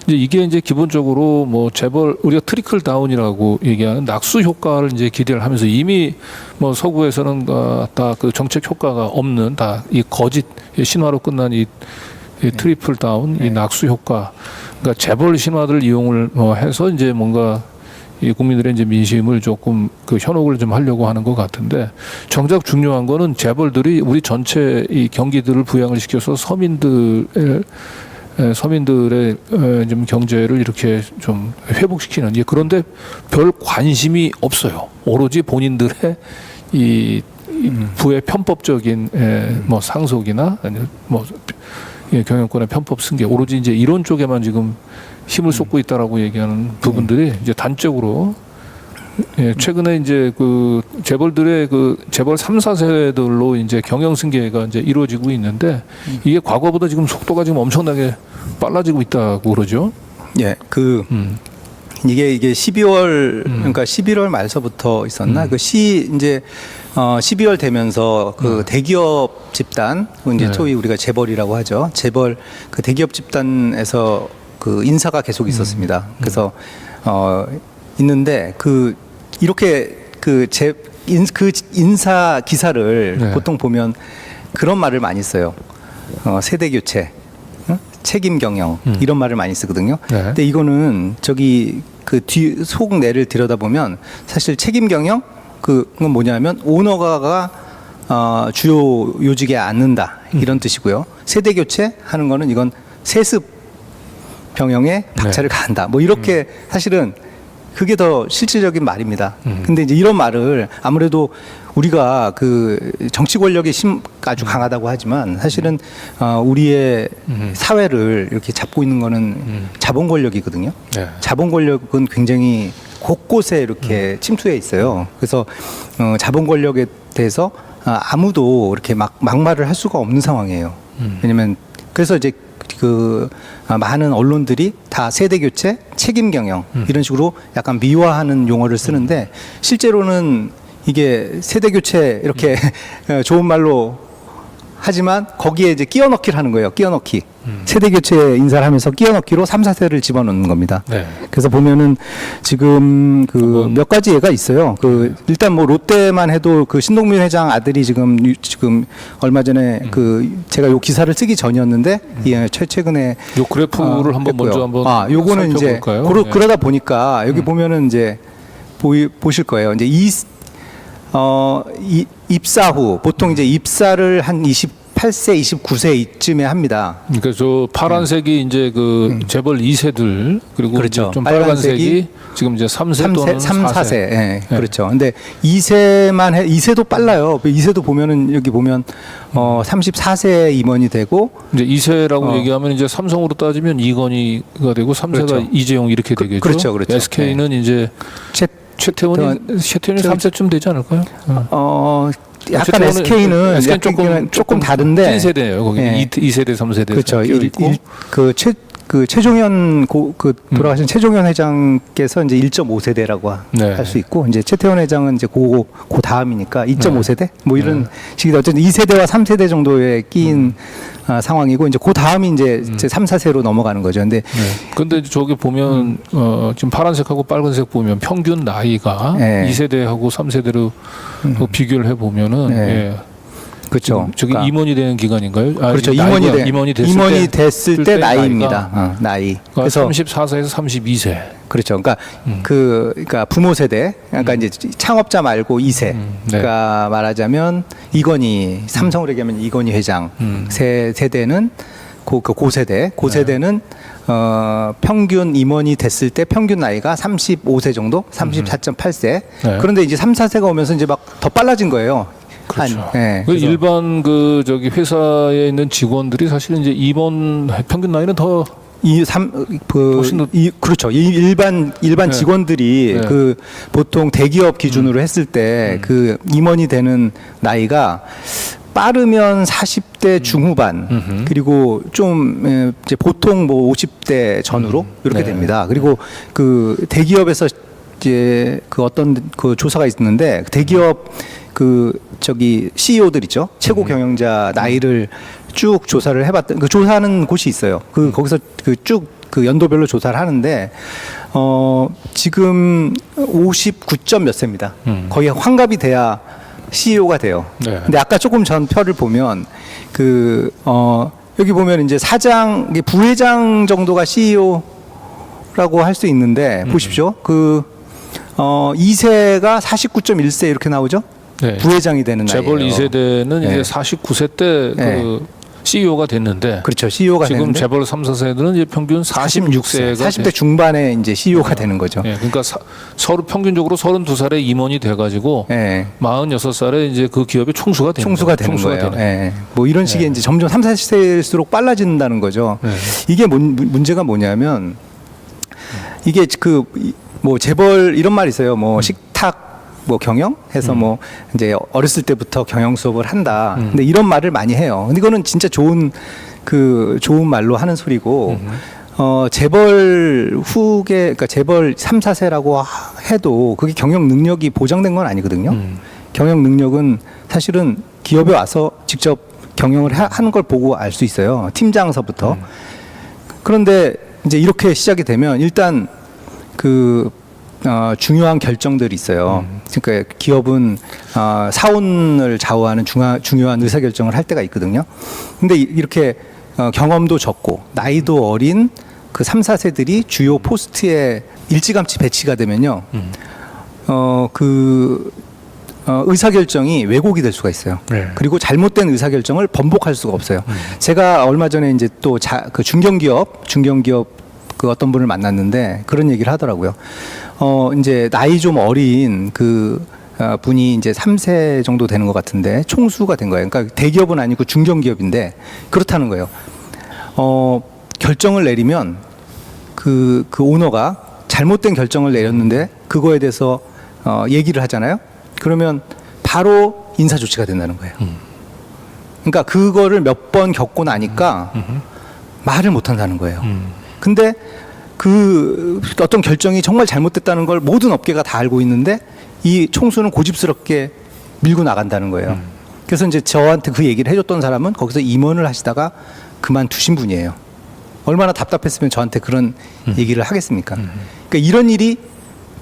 A: 이제 이게 이제 기본적으로 뭐 재벌 우리가 트리클 다운이라고 얘기하는 낙수 효과를 이제 기대를 하면서 이미 뭐 서구에서는 다 그 정책 효과가 없는 다 이 거짓 신화로 끝난 이 트리플 다운 이 낙수 효과 그러니까 재벌 신화들 이용을 해서 이제 뭔가 이 국민들의 이제 민심을 조금 그 현혹을 좀 하려고 하는 것 같은데 정작 중요한 거는 재벌들이 우리 전체 이 경기들을 부양을 시켜서 서민들의 좀 경제를 이렇게 좀 회복시키는 그런데 별 관심이 없어요. 오로지 본인들의 이 부의 편법적인 뭐 상속이나 아니면 뭐 경영권의 편법 승계 오로지 이제 이런 쪽에만 지금 힘을 쏟고 있다라고 얘기하는 부분들이 이제 단적으로 최근에 이제 그 재벌들의 그 재벌 3, 4세들로 이제 경영 승계가 이제 이루어지고 있는데 이게 과거보다 지금 속도가 지금 엄청나게 빨라지고 있다고 그러죠.
B: 예, 이게 12월 그러니까 11월 말서부터 있었나? 이제 12월 되면서 그 대기업 집단 이제
A: 네.
B: 소위 우리가 재벌이라고 하죠. 재벌 그 대기업 집단에서 그 인사가 계속 있었습니다. 그래서 있는데 이렇게 인사 기사를
A: 네.
B: 보통 보면 그런 말을 많이 써요. 세대 교체, 책임 경영 이런 말을 많이 쓰거든요.
A: 네.
B: 근데 이거는 저기 그 뒤 속내를 들여다보면 사실 책임 경영 그건 뭐냐면 오너가 주요 요직에 앉는다 이런 뜻이고요. 세대 교체 하는 거는 이건 세습 병영에 박차를 가한다. 뭐 이렇게 사실은 그게 더 실질적인 말입니다. 근데 이제 이런 말을 아무래도 우리가 그 정치 권력의 아주 강하다고 하지만 사실은 우리의 사회를 이렇게 잡고 있는 거는 자본 권력이거든요.
A: 네.
B: 자본 권력은 굉장히 곳곳에 이렇게 침투해 있어요. 그래서 자본 권력에 대해서 아무도 이렇게 막말을 할 수가 없는 상황이에요. 왜냐면 그래서 이제 많은 언론들이 다 세대 교체, 책임 경영 이런 식으로 약간 미화하는 용어를 쓰는데 실제로는 이게 세대 교체 이렇게 좋은 말로 하지만 거기에 이제 끼워 넣기를 하는 거예요. 끼워 넣기. 세대 교체 인사를 하면서 끼워 넣기로 3, 4세를 집어넣는 겁니다.
A: 네.
B: 그래서 보면은 지금 몇 가지 예가 있어요. 일단 뭐 롯데만 해도 그 신동민 회장 아들이 지금 얼마 전에 제가 요 기사를 쓰기 전이었는데 최근에
A: 요 그래프를 한번
B: 했고요.
A: 먼저 한번
B: 요거는 이제
A: 살펴볼까요? 네.
B: 그러다 보니까 여기 보면은 이제 보실 거예요. 이제 입사 후 보통 이제 입사를 한 28세, 29세 이쯤에 합니다.
A: 그러니까 저 파란색이 이제 그 재벌 2세들 그리고
B: 그렇죠.
A: 이제 좀 빨간색이 지금 이제 3세 또는
B: 3, 4세.
A: 4세.
B: 예, 그렇죠. 근데 2세도 빨라요. 2세도 보면은 여기 보면 34세 임원이 되고
A: 이제 2세라고 얘기하면 이제 삼성으로 따지면 이건희가 되고 3세가
B: 그렇죠.
A: 이재용 이렇게 되겠죠.
B: 그렇죠.
A: SK는 이제 최태원이 3세쯤 되지 않을까요?
B: 약간 SK는 조금 다른데
A: 찐 세대예요. 거기 2세대, 3세대.
B: 그렇죠.
A: 있고.
B: 최종현 돌아가신 최종현 회장께서 이제 1.5세대라고
A: 네.
B: 할 수 있고 이제 최태원 회장은 이제 그 다음이니까 2.5세대 뭐 이런 식이다. 어쨌든 2세대와 3세대 정도에 끼인 상황이고 이제 그 다음이 이제 3, 4세로 넘어가는 거죠.
A: 근데 저기 보면 지금 파란색하고 빨간색 보면 평균 나이가
B: 네.
A: 2세대하고 3세대로 비교를 해 보면은
B: 네. 그렇죠.
A: 저기 임원이 되는 기간인가요?
B: 그렇죠.
A: 나이가
B: 임원이
A: 됐을
B: 됐을 때 나이입니다. 나이.
A: 그래서 34세에서 32세.
B: 그렇죠. 그러니까 그러니까 부모 세대, 그러니까 이제 창업자 말고 2세.
A: 네.
B: 그러니까 말하자면 이건희 삼성으로 얘기하면 이건희 회장 세대는 고세대는 평균 임원이 됐을 때 평균 나이가 35세 정도, 34.8세.
A: 네.
B: 그런데 이제 3, 4세가 오면서 이제 막 더 빨라진 거예요.
A: 그렇죠.
B: 네,
A: 그 일반 저기 회사에 있는 직원들이 사실 이제 임원 평균 나이는 더
B: 그렇죠. 일반 직원들이
A: 네.
B: 보통 대기업 기준으로 했을 때 임원이 되는 나이가 빠르면 40대 40대 중후반 그리고 좀 이제 보통 뭐 50대 전후로 이렇게
A: 네.
B: 됩니다. 그리고 그 대기업에서 이제 그 어떤 그 조사가 있는데 대기업 그 저기 CEO들 있죠. 최고 경영자 나이를 쭉 조사를 해봤던 그 조사하는 곳이 있어요. 그 거기서 그 쭉 그 연도별로 조사를 하는데 지금 59점 몇 세입니다. 거의 환갑이 돼야 CEO가 돼요.
A: 네.
B: 근데 아까 조금 전 표를 보면 그 여기 보면 이제 사장, 이게 부회장 정도가 CEO라고 할 수 있는데 보십시오. 그 2세가 49.1세 이렇게 나오죠.
A: 네.
B: 부회장이 되는 나이예요.
A: 재벌 2세대는
B: 네.
A: 이제 49세 때
B: 네.
A: 그 CEO가 됐는데
B: 그렇죠. CEO가
A: 지금
B: 되는데
A: 재벌 3, 4세들은 이제 평균 46세가
B: 40대 중반에 이제 CEO가 되는 거죠.
A: 예, 그러니까 서로 평균적으로 32살에 임원이 돼가지고
B: 예.
A: 46살에 이제 그 기업의 총수가 되는
B: 총수가 되는 거예요. 예. 뭐 이런 식의 이제 점점 3, 40세일수록 빨라진다는 거죠.
A: 네.
B: 이게 문제가 뭐냐면 이게 그 뭐 재벌 이런 말이 있어요. 뭐 식탁 뭐 경영해서 뭐 이제 어렸을 때부터 경영 수업을 한다. 근데 이런 말을 많이 해요. 근데 이거는 진짜 좋은 말로 하는 소리고 재벌 후계 그러니까 재벌 3, 4세라고 해도 그게 경영 능력이 보장된 건 아니거든요. 경영 능력은 사실은 기업에 와서 직접 경영을 하는 걸 보고 알 수 있어요. 팀장서부터. 그런데 이제 이렇게 시작이 되면 일단 중요한 결정들이 있어요. 그러니까 기업은 사원을 좌우하는 중요한 의사결정을 할 때가 있거든요. 근데 이렇게 경험도 적고 나이도 어린 그 3, 4세들이 주요 포스트에 일찌감치 배치가 되면요. 의사결정이 왜곡이 될 수가 있어요.
A: 네.
B: 그리고 잘못된 의사결정을 번복할 수가 없어요. 제가 얼마 전에 이제 또 그 중견기업 그 어떤 분을 만났는데 그런 얘기를 하더라고요. 이제 나이 좀 어린 분이 이제 3세 정도 되는 것 같은데 총수가 된 거예요. 그러니까 대기업은 아니고 중견기업인데 그렇다는 거예요. 결정을 내리면 그 오너가 잘못된 결정을 내렸는데 그거에 대해서 얘기를 하잖아요. 그러면 바로 인사 조치가 된다는 거예요. 그러니까 그거를 몇 번 겪고 나니까 말을 못 한다는 거예요. 근데 그 어떤 결정이 정말 잘못됐다는 걸 모든 업계가 다 알고 있는데 이 총수는 고집스럽게 밀고 나간다는 거예요. 그래서 이제 저한테 그 얘기를 해줬던 사람은 거기서 임원을 하시다가 그만두신 분이에요. 얼마나 답답했으면 저한테 그런 얘기를 하겠습니까? 그러니까 이런 일이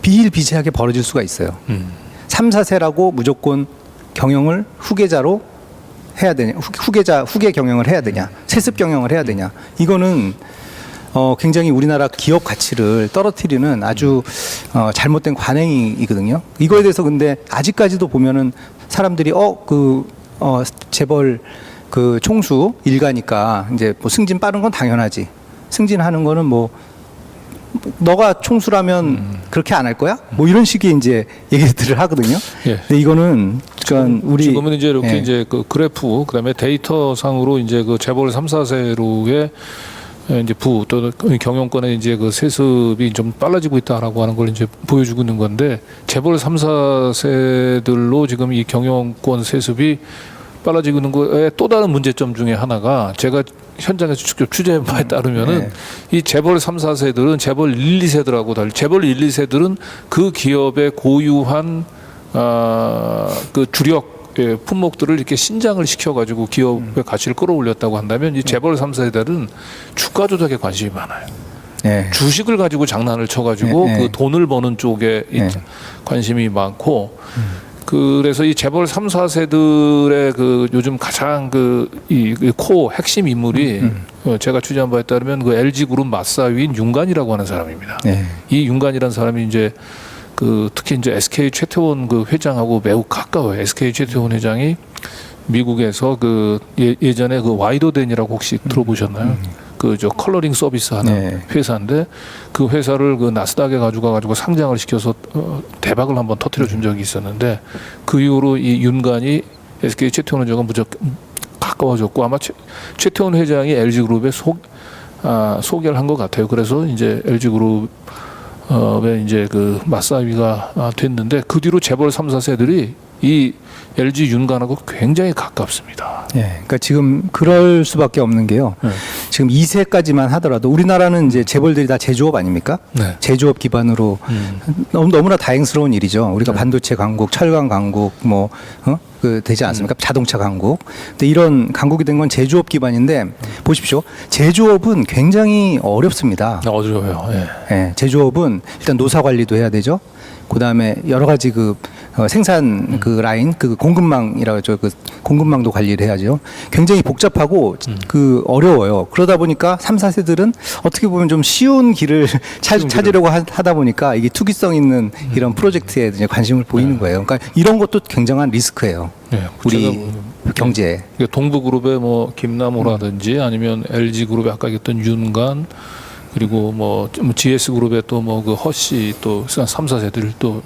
B: 비일비재하게 벌어질 수가 있어요. 3, 4세라고 무조건 경영을 후계자로 해야 되냐, 후계 경영을 해야 되냐, 세습 경영을 해야 되냐, 이거는 굉장히 우리나라 기업 가치를 떨어뜨리는 아주 잘못된 관행이거든요. 이거에 대해서 근데 아직까지도 보면은 사람들이 재벌 그 총수 일가니까 이제 뭐 승진 빠른 건 당연하지. 승진하는 거는 뭐 너가 총수라면 그렇게 안 할 거야? 뭐 이런 식의 이제 얘기들을 하거든요.
A: 예.
B: 근데 이거는 그러니까 우리
A: 지금은 이제 이렇게
B: 예.
A: 이제 그 그래프 그다음에 데이터 상으로 이제 그 재벌 3, 4세로의 이제 또 경영권의 이제 그 세습이 좀 빨라지고 있다라고 하는 걸 이제 보여주고 있는 건데 재벌 3, 4세들로 지금 이 경영권 세습이 빨라지고 있는 거에 또 다른 문제점 중에 하나가 제가 현장에서 직접 취재한 바에 따르면은 이 재벌 3, 4세들은 재벌 1, 2세들하고 달리 재벌 1, 2세들은 그 기업의 고유한 그 주력 품목들을 이렇게 신장을 시켜가지고 기업의 가치를 끌어올렸다고 한다면 이 재벌 3세들은 주가 조작에 관심이 많아요.
B: 네.
A: 주식을 가지고 장난을 쳐가지고
B: 네.
A: 그 돈을 버는 쪽에
B: 네.
A: 관심이 많고 그래서 이 재벌 3, 4세들의 그 요즘 가장 이 코어 핵심 인물이 제가 취재한 바에 따르면 그 LG 그룹 맞사위인 윤관이라고 하는 사람입니다.
B: 네.
A: 이 윤관이라는 사람이 이제 특히 이제 SK 최태원 그 회장하고 매우 가까워요. SK 최태원 회장이 미국에서 예전에 그 와이더덴이라고 혹시 들어보셨나요? 저 컬러링 서비스 하는
B: 네.
A: 회사인데 그 회사를 그 나스닥에 가지고 상장을 시켜서 대박을 한번 터뜨려 준 적이 있었는데 그 이후로 이 윤관이 SK 최태원 회장과 무조건 가까워졌고 아마 최태원 회장이 LG 그룹에 소개를 한 것 같아요. 그래서 이제 LG 그룹 에 이제 그 맞사위가 됐는데 그 뒤로 재벌 3, 4세들이 이 LG 윤관하고 굉장히 가깝습니다.
B: 예, 그러니까 지금 그럴 수밖에 없는 게요.
A: 네.
B: 지금 2세까지만 하더라도 우리나라는 이제 재벌들이 다 제조업 아닙니까?
A: 네.
B: 제조업 기반으로 너무나 다행스러운 일이죠. 우리가
A: 네.
B: 반도체 강국, 철강 강국, 되지 않습니까? 자동차 강국. 근데 이런 강국이 된 건 제조업 기반인데 보십시오. 제조업은 굉장히 어렵습니다.
A: 어려워요. 예.
B: 예, 제조업은 일단 노사 관리도 해야 되죠. 그다음에 여러 가지 생산 라인 공급망이라고 하죠. 공급망도 관리를 해야죠. 굉장히 복잡하고 어려워요. 그러다 보니까 3, 4세들은 어떻게 보면 좀 쉬운 길을 찾으려고 하다 보니까 이게 투기성 있는 이런 프로젝트에 이제 관심을 보이는 거예요. 그러니까 이런 것도 굉장한 리스크예요.
A: 예,
B: 우리 경제에.
A: 동부그룹의 뭐 김남호라든지 아니면 LG그룹의 아까 얘기했던 윤관 그리고 뭐 GS그룹의 또 뭐 그 허씨 또 3, 4세들 또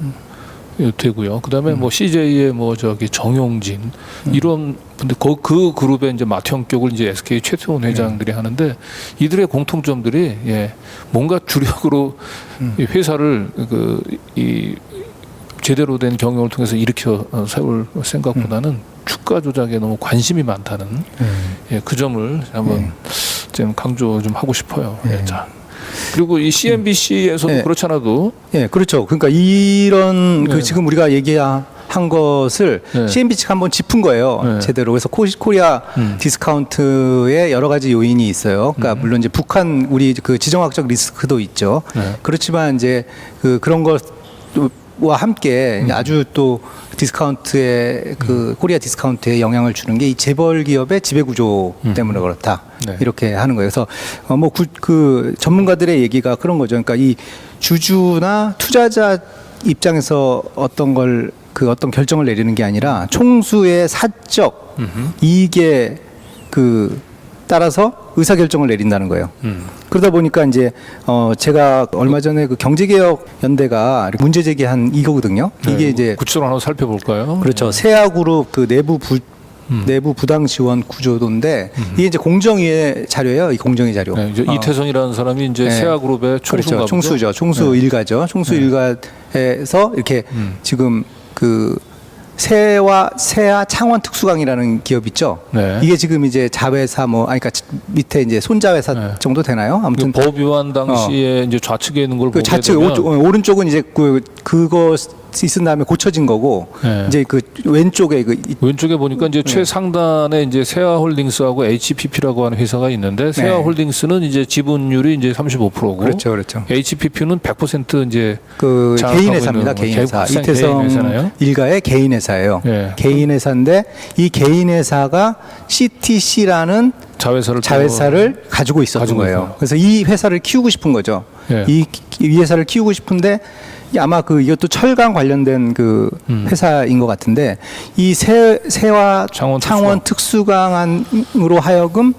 A: 되고요. 그다음에 뭐 CJ의 뭐 정용진 이런 근데 그 그룹의 이제 맏형격을 이제 SK 최태원 회장들이 하는데 이들의 공통점들이 뭔가 주력으로 이 회사를 이 제대로 된 경영을 통해서 일으켜 세울 생각보다는 주가 조작에 너무 관심이 많다는 그 점을 한번 좀 강조 좀 하고 싶어요. 자. 그리고 이 CNBC에서도 그렇지 않아도
B: 그렇죠. 그러니까 이런 지금 우리가 얘기한 것을 CNBC가 한번 짚은 거예요. 제대로. 그래서 코리아 디스카운트의 여러 가지 요인이 있어요. 그러니까 물론 이제 북한 우리 지정학적 리스크도 있죠. 그렇지만 이제 그런 것과 함께 아주 또 디스카운트의 코리아 디스카운트에 영향을 주는 게 이 재벌 기업의 지배 구조 때문에 그렇다. 이렇게 하는 거예요. 그래서 전문가들의 얘기가 그런 거죠. 그러니까 이 주주나 투자자 입장에서 어떤 결정을 내리는 게 아니라 총수의 사적 이익에 따라서 의사결정을 내린다는 거예요. 그러다 보니까 이제 제가 얼마 전에 경제개혁연대가 문제 제기한 이거거든요. 이게 이제
A: 구체적으로 하나 살펴볼까요?
B: 그렇죠. 세아그룹 내부 부당 지원 구조도인데 이게 이제 공정위의 자료예요. 이 공정위 자료.
A: 이제 이태선이라는 사람이 이제 세아그룹의 총수인가
B: 그렇죠. 총수죠. 총수 일가죠. 총수 일가에서 이렇게 지금 세아 창원 특수강이라는 기업 있죠. 이게 지금 이제 자회사 그러니까 밑에 이제 손자회사 정도 되나요? 아무튼
A: 법 위반 당시에 이제 좌측에 있는 걸 보게
B: 좌측
A: 되면
B: 오른쪽은 이제 그거 있은 다음에 고쳐진 거고 이제 왼쪽에
A: 왼쪽에 보니까 이제 최상단에 이제 세아홀딩스하고 HPP라고 하는 회사가 있는데 세아홀딩스는 이제 지분율이 이제 35%고
B: 그렇죠.
A: HPP는 100% 이제
B: 개인 회사입니다. 개인 회사. 이태성 일가의 개인 회사예요. 개인 회사인데 이 개인 회사가 CTC라는 자회사를 가지고 있었던 거예요. 그래서 이 회사를 키우고 싶은 거죠. 이 회사를 키우고 싶은데 아마 이것도 철강 관련된 회사인 것 같은데 이 세와 창원 특수강으로 하여금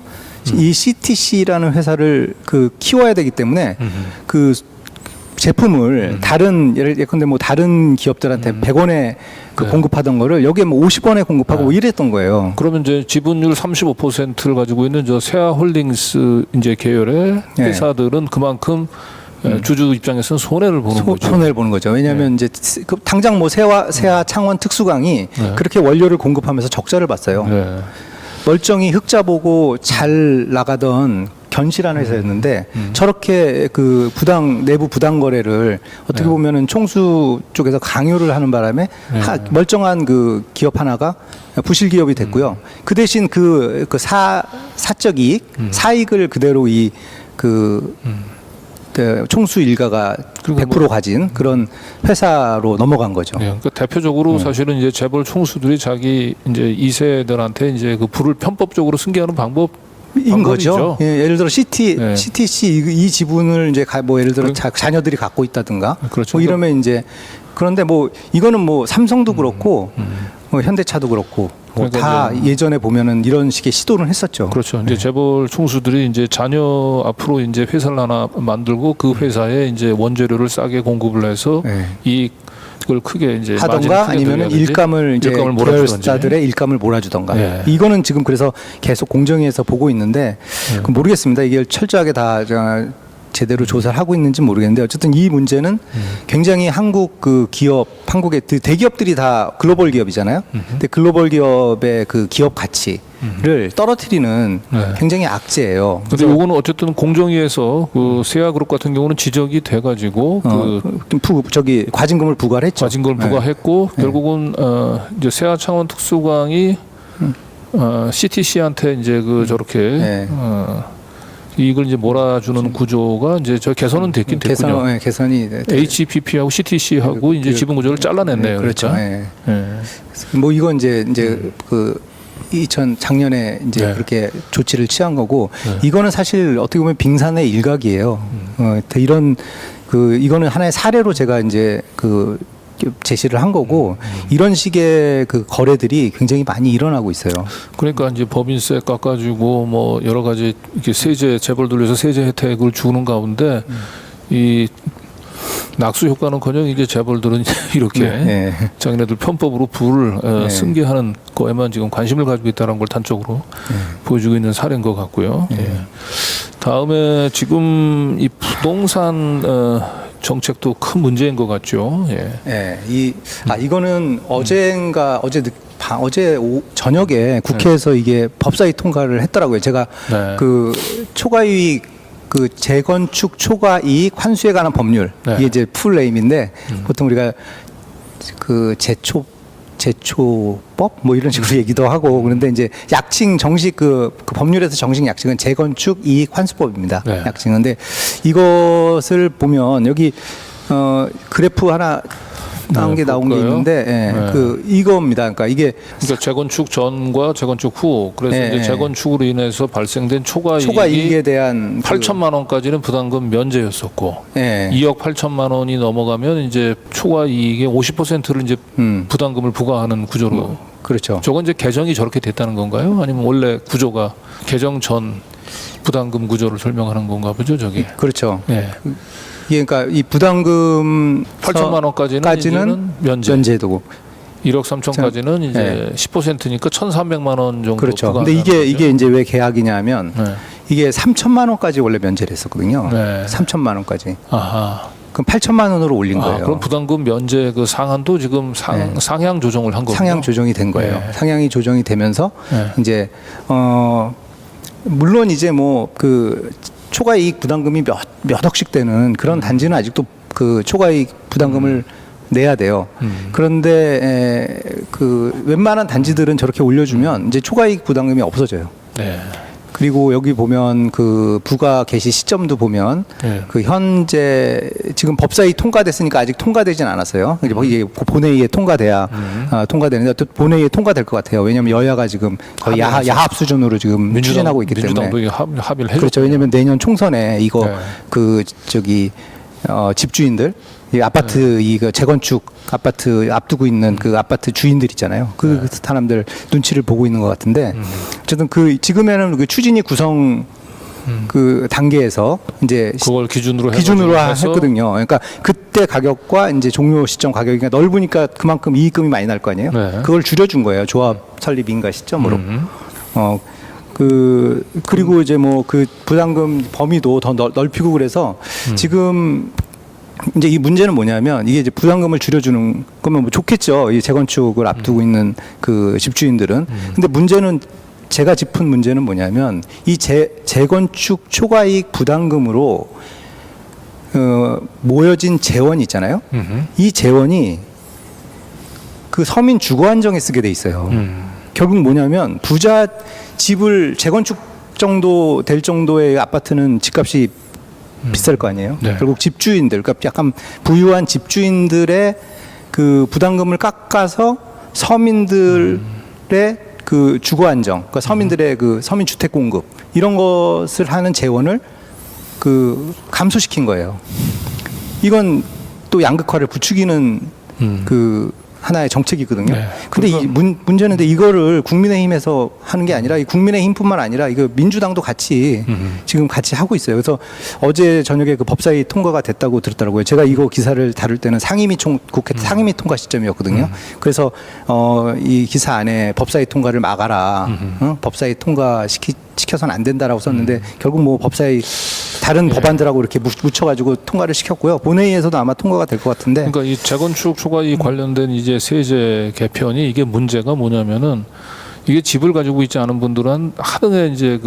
B: 이 CTC라는 회사를 키워야 되기 때문에 제품을 예컨대 다른 기업들한테 100원에 공급하던 거를 여기에 50원에 공급하고 이랬던 거예요.
A: 그러면 이제 지분율 35%를 가지고 있는 세아홀딩스 이제 계열의 회사들은 그만큼 주주 입장에서는 손해를 보는 거죠.
B: 손해를 보는 거죠. 왜냐하면 이제 당장 세아 창원 특수강이 그렇게 원료를 공급하면서 적자를 봤어요. 멀쩡히 흑자 보고 잘 나가던 견실한 회사였는데 저렇게 내부 부당 거래를 어떻게 보면은 총수 쪽에서 강요를 하는 바람에 멀쩡한 기업 하나가 부실 기업이 됐고요. 그 대신 사적 이익, 사익을 그대로 총수 일가가 100% 가진 그런 회사로 넘어간 거죠.
A: 그러니까 대표적으로 사실은 이제 재벌 총수들이 자기 이제 2세들한테 이제 부를 편법적으로 승계하는 방법인
B: 거죠. 예를 들어 CTC 이 지분을 이제 예를 들어 자녀들이 갖고 있다든가.
A: 그렇죠.
B: 이러면 이제 그런데 이거는 삼성도 그렇고 현대차도 그렇고 다 예전에 보면은 이런 식의 시도를 했었죠.
A: 그렇죠. 이제 재벌 총수들이 이제 자녀 앞으로 이제 회사를 하나 만들고 그 회사에 이제 원재료를 싸게 공급을 해서 이익을 크게 이제
B: 하던가 아니면은 일감을 이제 계열사들의 일감을 몰아주던가. 이거는 지금 그래서 계속 공정위에서 보고 있는데 모르겠습니다. 이게 철저하게 다 제대로 조사를 하고 있는지 모르겠는데 어쨌든 이 문제는 굉장히 한국 그 기업, 한국의 대기업들이 다 글로벌 기업이잖아요. 근데 글로벌 기업의 그 기업 가치를 떨어뜨리는
A: 네.
B: 굉장히 악재예요.
A: 근데 요거는 어쨌든 공정위에서 그 세아그룹 같은 경우는 지적이 돼가지고
B: 저기 과징금을 부과를 했죠.
A: 과징금을
B: 네.
A: 부과했고 결국은 이제 세아창원 특수광이 CTC한테 이제 그 저렇게
B: 네.
A: 이걸 이제 몰아주는 구조가 이제 저 개선은 됐긴 됐군요.
B: 개선이
A: HPP하고 CTC하고 이제 지분 구조를 잘라냈네요.
B: 그렇죠.
A: 그러니까.
B: 뭐 이건 이제 그 작년에 이제
A: 네.
B: 그렇게 조치를 취한 거고 이거는 사실 어떻게 보면 빙산의 일각이에요. 이런 이거는 하나의 사례로 제가 이제 제시를 한 거고 이런 식의 그 거래들이 굉장히 많이 일어나고 있어요.
A: 그러니까 이제 법인세 깎아주고 뭐 여러 가지 이렇게 세제 재벌 돌려서 세제 혜택을 주는 가운데 이 낙수 효과는커녕 이제 재벌들은 이렇게 자기네들 편법으로 부를 승계하는 거에만 지금 관심을 가지고 있다는 걸 단적으로 보여주고 있는 사례인 것 같고요. 다음에 지금 이 부동산 정책도 큰 문제인 것 같죠.
B: 이거는 어제 저녁에 국회에서 이게 법사위 통과를 했더라고요. 제가 그 초과이익 재건축 초과이익 환수에 관한 법률 이게 이제 풀네임인데 보통 우리가 그 제초법 뭐 이런 식으로 얘기도 하고 그런데 이제 약칭 정식 그 법률에서 정식 약칭은 재건축 이익 환수법입니다. 약칭은. 근데 이것을 보면 여기 그래프 하나 나온 게 나온 게 있는데 이겁니다. 그러니까 이게
A: 재건축 전과 재건축 후 그래서 이제 재건축으로 인해서 발생된 초과이익에
B: 대한
A: 8천만 원까지는 부담금 면제였었고 2억 8천만 원이 넘어가면 이제 초과이익의 50%를 이제 부담금을 부과하는 구조로
B: 그렇죠.
A: 저건 이제 개정이 저렇게 됐다는 건가요? 아니면 원래 구조가 개정 전 부담금 구조를 설명하는 건가 보죠, 저기.
B: 그렇죠. 그러니까 이 부담금
A: 8천만 원까지는 면제되고 1억 3천까지는 이제 10%니까 1,300만 원 정도.
B: 그렇죠. 근데 이게 이제 왜 계약이냐면 이게 3천만 원까지 원래 면제를 했었거든요. 3천만 원까지.
A: 아하.
B: 그럼 8천만 원으로 올린 거예요.
A: 그럼 부담금 면제 그 상한도 지금 상향 조정을 한 거예요.
B: 상향 조정이 된 거예요. 상향이 조정이 되면서 이제 물론 이제 뭐 초과이익 부담금이 몇 억씩 되는 그런 단지는 아직도 그 초과이익 부담금을 내야 돼요. 그런데 웬만한 단지들은 저렇게 올려주면 이제 초과이익 부담금이 없어져요. 그리고 여기 보면 그 부과 개시 시점도 보면 그 현재 지금 법사위 통과됐으니까 아직 통과되진 않았어요. 이게 본회의에 통과돼야 통과되는데 또 본회의에 통과될 것 같아요. 왜냐하면 여야가 지금 거의 야합 수준으로 지금 추진하고 있기 때문에.
A: 민주당도 합의를 해줬고.
B: 그렇죠. 왜냐하면 내년 총선에 이거 집주인들 이 아파트 이거 재건축 아파트 앞두고 있는 그 아파트 주인들 있잖아요. 그 사람들 눈치를 보고 있는 것 같은데 어쨌든 지금에는 그 추진위 구성 그 단계에서 이제
A: 그걸 기준으로
B: 했거든요. 그러니까 그때 가격과 이제 종료 시점 가격이 넓으니까 그만큼 이익금이 많이 날 거 아니에요. 그걸 줄여준 거예요. 조합 설립 인가 시점으로. 그리고 이제 뭐 그 부담금 범위도 더 넓히고 그래서 지금 이제 이 문제는 뭐냐면 이게 이제 부담금을 줄여주는 거면 뭐 좋겠죠. 이 재건축을 앞두고 있는 그 집주인들은. 근데 문제는 제가 짚은 문제는 뭐냐면 이 재건축 초과이익 부담금으로 모여진 재원이 있잖아요. 이 재원이 그 서민 주거 안정에 쓰게 돼 있어요. 결국 뭐냐면 부자 집을 재건축 정도 될 정도의 아파트는 집값이 비쌀 거 아니에요. 결국 집주인들, 그러니까 약간 부유한 집주인들의 그 부담금을 깎아서 서민들의 그 주거 안정, 그러니까 서민들의 그 서민 주택 공급 이런 것을 하는 재원을 감소시킨 거예요. 이건 또 양극화를 부추기는 하나의 정책이거든요. 근데 이 문제는 이거를 국민의힘에서 하는 게 아니라 이 국민의힘뿐만 아니라 이거 민주당도 같이 지금 같이 하고 있어요. 그래서 어제 저녁에 그 법사위 통과가 됐다고 들었더라고요. 제가 이거 기사를 다룰 때는 국회 상임위 통과 시점이었거든요. 그래서 이 기사 안에 법사위 통과를 막아라, 법사위 통과 시켜서는 안 된다라고 썼는데 결국 뭐 법사위 다른 법안들하고 이렇게 묻혀가지고 통과를 시켰고요. 본회의에서도 아마 통과가 될 것 같은데.
A: 그러니까 이 재건축 초과이익 관련된 이제 세제 개편이 이게 문제가 뭐냐면은 이게 집을 가지고 있지 않은 분들은 하등에 이제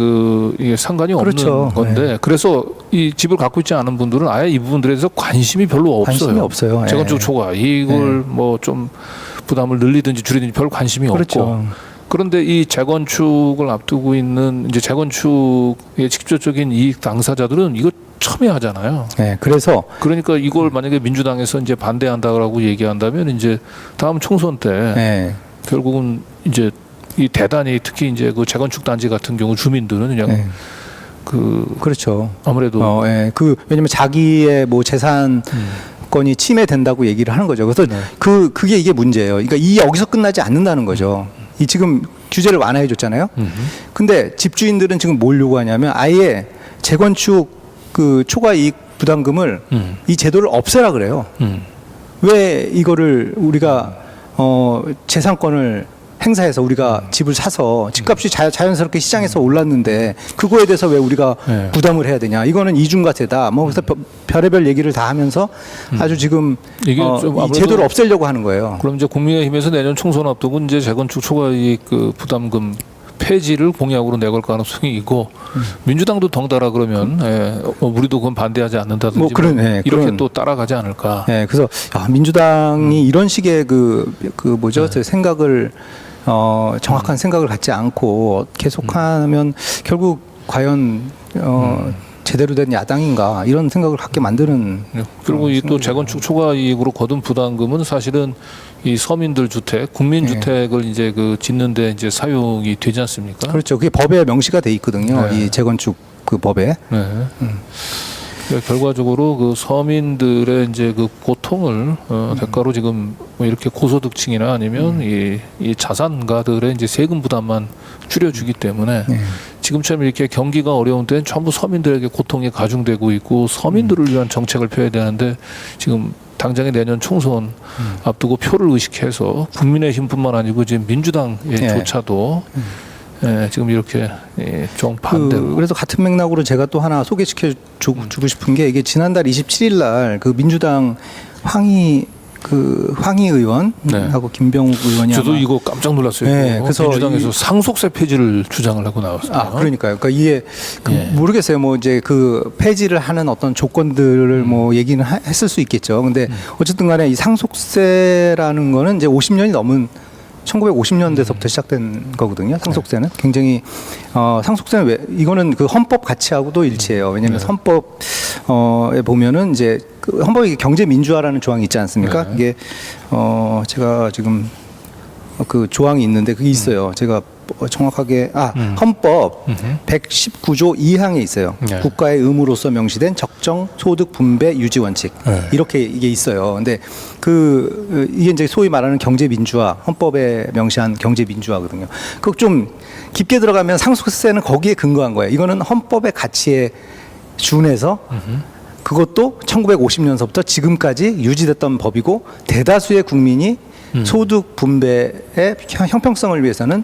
A: 이게 상관이 없는
B: 그렇죠.
A: 건데 그래서 이 집을 갖고 있지 않은 분들은 아예 이 부분들에 대해서 관심이 별로 없어요.
B: 관심이 없어요.
A: 재건축 초과 이걸 뭐 좀 부담을 늘리든지 줄이든지 별 관심이
B: 그렇죠.
A: 없고 그런데 이 재건축을 앞두고 있는 이제 재건축의 직접적인 이익 당사자들은 이거 첨예하잖아요.
B: 네, 그래서
A: 그러니까 이걸 만약에 민주당에서 이제 반대한다라고 얘기한다면 이제 다음 총선 때
B: 네.
A: 결국은 이제 이 대단히 특히 이제 그 재건축 단지 같은 경우 주민들은 그냥
B: 네. 그렇죠.
A: 아무래도
B: 예. 왜냐면 자기의 뭐 재산권이 침해된다고 얘기를 하는 거죠. 그래서
A: 네.
B: 그게 이게 문제예요. 그러니까 여기서 끝나지 않는다는 거죠. 이 지금 규제를 완화해 줬잖아요. 근데 집주인들은 지금 뭘 요구하냐면 아예 재건축 초과 이익 부담금을 이 제도를 없애라 그래요. 왜 이거를 우리가 재산권을 행사해서 우리가 집을 사서 집값이 자연스럽게 시장에서 올랐는데 그거에 대해서 왜 우리가
A: 네.
B: 부담을 해야 되냐? 이거는 이중과세다. 뭐 그래서 별의별 얘기를 다 하면서 아주 지금
A: 이게 좀
B: 이
A: 아무래도
B: 제도를 없애려고 하는 거예요.
A: 그럼 이제 국민의힘에서 내년 총선 앞두고 이제 재건축 초과이익 부담금 폐지를 공약으로 내걸 가능성이 있고 민주당도 덩달아 그러면 우리도 그건 반대하지 않는다든지
B: 뭐 그런,
A: 이렇게 또 따라가지 않을까.
B: 네, 그래서 민주당이 이런 식의 생각을 정확한 생각을 갖지 않고 계속하면 결국 과연 제대로 된 야당인가 이런 생각을 갖게 만드는.
A: 그리고 이 또 재건축 초과이익으로 거둔 부담금은 사실은 이 서민들 주택, 국민 주택을 이제 짓는데 이제 사용이 되지 않습니까?
B: 그렇죠. 그게 법에 명시가 돼 있거든요.
A: 네.
B: 이 재건축 법에.
A: 네. 그러니까 결과적으로 서민들의 이제 고통을 대가로 지금 뭐 이렇게 고소득층이나 아니면 이 자산가들의 이제 세금 부담만 줄여주기 때문에 지금처럼 이렇게 경기가 어려운 때는 전부 서민들에게 고통이 가중되고 있고 서민들을 위한 정책을 펴야 되는데 지금 당장에 내년 총선 앞두고 표를 의식해서 국민의힘뿐만 아니고 지금 민주당조차도 지금 이렇게 정반대로.
B: 그래서 같은 맥락으로 제가 또 하나 소개시켜 주고 싶은 게 이게 지난달 27일 날 민주당 황희 의원하고 김병욱 의원이
A: 저도 이거 깜짝 놀랐어요.
B: 네, 그래서
A: 민주당에서 상속세 폐지를 주장을 하고 나왔습니다.
B: 그러니까요. 그러니까 이게 모르겠어요. 뭐 이제 폐지를 하는 어떤 조건들을 뭐 얘기는 했을 수 있겠죠. 근데 어쨌든 간에 이 상속세라는 거는 이제 50년이 넘은 1950년대서부터 시작된 거거든요. 상속세는 굉장히 상속세는 이거는 헌법 가치하고도 일치해요. 왜냐하면 헌법에 보면은 이제 헌법에 경제 민주화라는 조항이 있지 않습니까? 이게 제가 지금 조항이 있는데 그게 있어요. 제가 정확하게 헌법 119조 2항에 있어요. 국가의 의무로서 명시된 적정 소득 분배 유지 원칙 이렇게 이게 있어요. 근데 이게 이제 소위 말하는 경제 민주화, 헌법에 명시한 경제 민주화거든요. 그 좀 깊게 들어가면 상속세는 거기에 근거한 거예요. 이거는 헌법의 가치에 준해서 그것도 1950년서부터 지금까지 유지됐던 법이고 대다수의 국민이 소득 분배의 형평성을 위해서는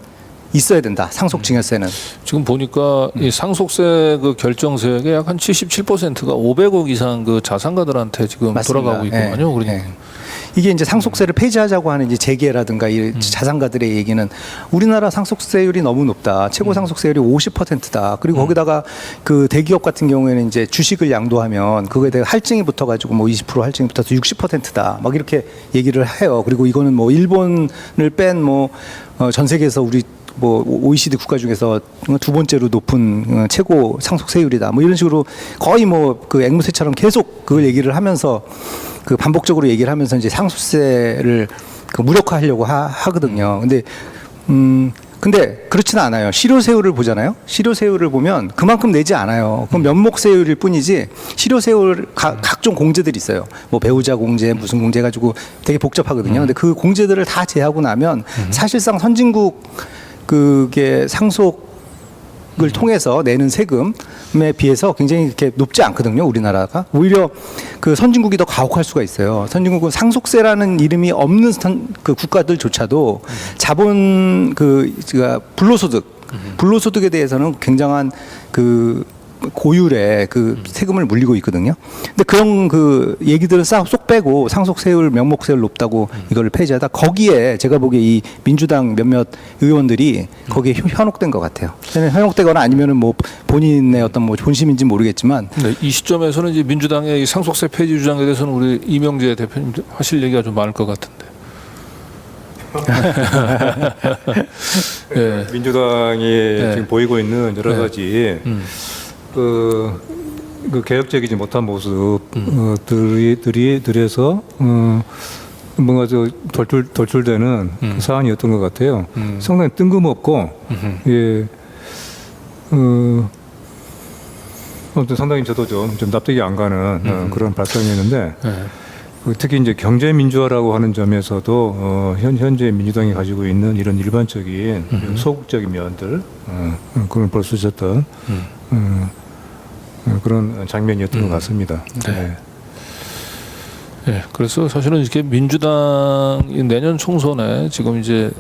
B: 있어야 된다. 상속증여세는.
A: 지금 보니까 이 상속세 결정세액의 약 한 77%가 500억 이상 자산가들한테 지금
B: 맞습니다.
A: 돌아가고 있거든요. 그러니까
B: 이게 이제 상속세를 폐지하자고 하는 이제 재계라든가 이 자산가들의 얘기는 우리나라 상속세율이 너무 높다. 최고 상속세율이 50%다. 그리고 거기다가 대기업 같은 경우에는 이제 주식을 양도하면 그거에 대해 할증이 붙어가지고 뭐 20% 할증이 붙어서 60%다. 막 이렇게 얘기를 해요. 그리고 이거는 뭐 일본을 뺀 전 세계에서 우리 OECD 국가 중에서 두 번째로 높은 최고 상속세율이다. 뭐 이런 식으로 거의 앵무새처럼 계속 그걸 얘기를 하면서 반복적으로 얘기를 하면서 이제 상속세를 무력화하려고 하거든요. 근데 그렇지는 않아요. 실효세율을 보잖아요. 실효세율을 보면 그만큼 내지 않아요. 그럼 면목세율일 뿐이지 실효세율 각종 공제들이 있어요. 뭐 배우자 공제, 무슨 공제 가지고 되게 복잡하거든요. 근데 그 공제들을 다 제하고 나면 사실상 선진국 그게 상속을 통해서 내는 세금에 비해서 굉장히 이렇게 높지 않거든요. 우리나라가 오히려 선진국이 더 가혹할 수가 있어요. 선진국은 상속세라는 이름이 없는 국가들조차도 자본 불로소득에 대해서는 굉장한 고율의 그 세금을 물리고 있거든요. 근데 그런 그 얘기들은 쏙 빼고 상속세율, 명목세율 높다고 이걸 폐지하다 거기에 제가 보기에 이 민주당 몇몇 의원들이 거기에 현혹된 것 같아요. 현혹되거나 아니면은 뭐 본인의 어떤 뭐 본심인지 모르겠지만
A: 네, 이 시점에서는 이제 민주당의 이 상속세 폐지 주장에 대해서는 우리 이명재 대표님 하실 얘기가 좀 많을 것 같은데. 예.
C: 민주당이 지금 보이고 있는 여러 가지 그 개혁적이지 못한 모습들에서 뭔가 돌출되는 그 사안이었던 것 같아요. 상당히 뜬금없고 아무튼 상당히 저도 좀 납득이 안 가는 그런 발상이었는데. 특히 이제 경제 민주화라고 하는 점에서도 현재 민주당이 가지고 있는 이런 일반적인 소극적인 면들 그걸 볼 수 있었던 그런 장면이었던 것 같습니다.
A: 네. 네, 그래서 사실은 이렇게 민주당이 내년 총선에 지금 이제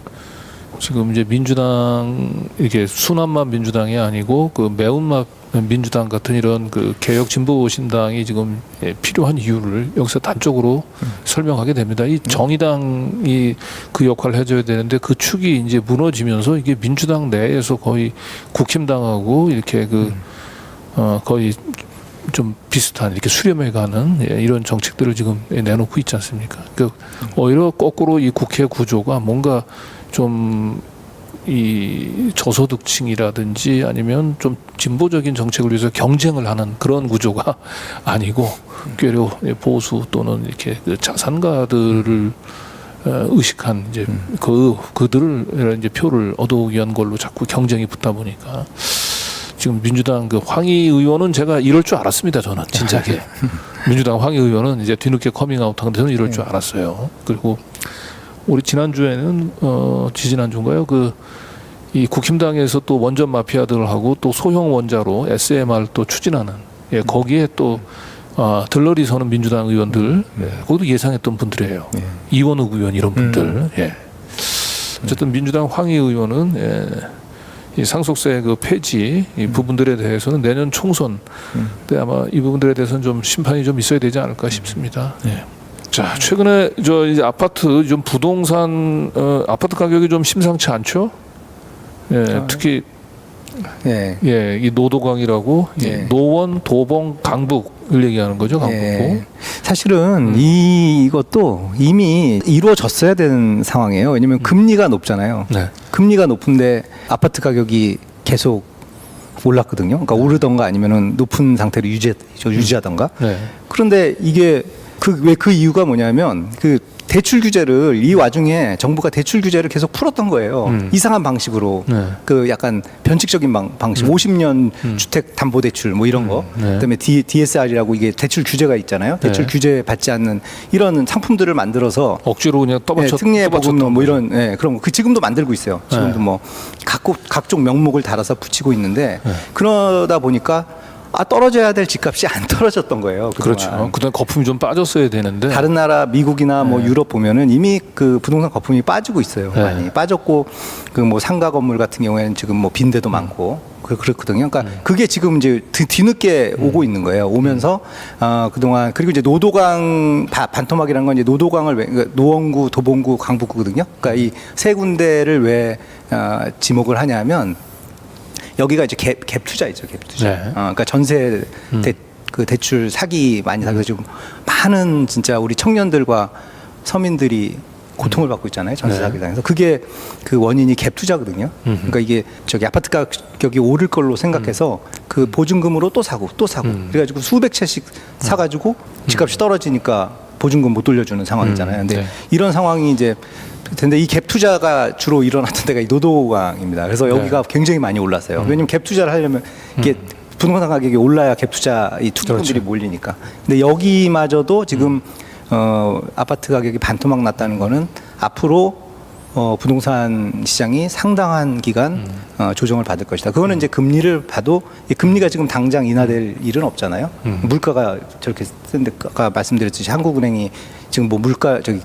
A: 민주당 이게 순한맛 민주당이 아니고 그 매운맛 민주당 같은 이런 그 개혁 진보 신당이 지금 필요한 이유를 여기서 단적으로 설명하게 됩니다. 이 정의당이 그 역할을 해줘야 되는데 그 축이 이제 무너지면서 이게 민주당 내에서 거의 국힘당하고 이렇게 거의 좀 비슷한 이렇게 수렴해가는 이런 정책들을 지금 내놓고 있지 않습니까? 그 오히려 거꾸로 이 국회 구조가 뭔가 좀 이 저소득층이라든지 아니면 좀 진보적인 정책을 위해서 경쟁을 하는 그런 구조가 아니고 꽤 보수 또는 이렇게 그 자산가들을 의식한 이제 그들을 이제 표를 얻어오기 위한 걸로 자꾸 경쟁이 붙다 보니까 지금 민주당 그 황희 의원은 제가 이럴 줄 알았습니다. 저는 진작에 민주당 황희 의원은 이제 뒤늦게 커밍아웃한 데는 이럴 줄 알았어요. 그리고 우리 지난주에는 지지난주인가요? 이 국힘당에서 또 원전 마피아들하고 또 소형 원자로 SMR 또 추진하는 거기에 또 들러리 서는 민주당 의원들 거기도 예상했던 분들이에요. 이원욱 의원 이런 분들. 어쨌든 민주당 황희 의원은 이 상속세 그 폐지 이 부분들에 대해서는 내년 총선 때 아마 이 부분들에 대해서는 좀 심판이 좀 있어야 되지 않을까 싶습니다. 자, 최근에 이제 아파트 좀 부동산 아파트 가격이 좀 심상치 않죠? 특히 이 노도강이라고 노원, 도봉, 강북을 얘기하는 거죠, 강북구.
B: 사실은 이것도 이미 이루어졌어야 되는 상황이에요. 왜냐하면 금리가 높잖아요. 금리가 높은데 아파트 가격이 계속 올랐거든요. 그러니까 오르던가 아니면은 높은 상태로 유지하던가. 그런데 이게 왜 그 이유가 뭐냐면 대출 규제를 이 와중에 정부가 대출 규제를 계속 풀었던 거예요. 이상한 방식으로 약간 변칙적인 방식, 50년 주택 담보 대출 뭐 이런 거, 그다음에 DSR이라고 이게 대출 규제가 있잖아요. 대출 규제 받지 않는 이런 상품들을 만들어서
A: 억지로 그냥
B: 특례 보금로 뭐 이런 그런 거 지금도 만들고 있어요. 지금도 뭐 각종 명목을 달아서 붙이고 있는데 그러다 보니까 떨어져야 될 집값이 안 떨어졌던 거예요. 그동안.
A: 그렇죠. 그다음 거품이 좀 빠졌어야 되는데
B: 다른 나라 미국이나 뭐 유럽 보면은 이미 그 부동산 거품이 빠지고 있어요. 많이 빠졌고 뭐 상가 건물 같은 경우에는 지금 뭐 빈대도 많고 그렇거든요. 그러니까 그게 지금 이제 뒤늦게 오고 있는 거예요. 오면서 그동안 그리고 이제 노도강 반토막이라는 건 이제 노도강을 노원구, 도봉구, 강북구거든요. 그러니까 이 세 군데를 왜 지목을 하냐면 여기가 이제 갭 투자이죠, 갭 투자. 그러니까 전세 대출 사기 많이 사서 지금 많은 진짜 우리 청년들과 서민들이 고통을 받고 있잖아요, 전세 사기 당해서. 그게 그 원인이 갭 투자거든요. 그러니까 이게 아파트 가격이 오를 걸로 생각해서 그 보증금으로 또 사고 그래가지고 수백 채씩 사가지고 집값이 떨어지니까 보증금 못 돌려주는 상황이잖아요. 근데 이런 상황이 이제 근데 이 갭 투자가 주로 일어났던 데가 이 노도강입니다. 그래서 여기가 굉장히 많이 올랐어요. 왜냐면 갭 투자를 하려면 이게 부동산 가격이 올라야 갭 투자 이 투기꾼들이 몰리니까. 근데 여기마저도 지금 아파트 가격이 반토막 났다는 거는 앞으로 부동산 시장이 상당한 기간 조정을 받을 것이다. 그거는 이제 금리를 봐도 이 금리가 지금 당장 인하될 일은 없잖아요. 물가가 저렇게 센데 아까 말씀드렸듯이 한국은행이 지금 뭐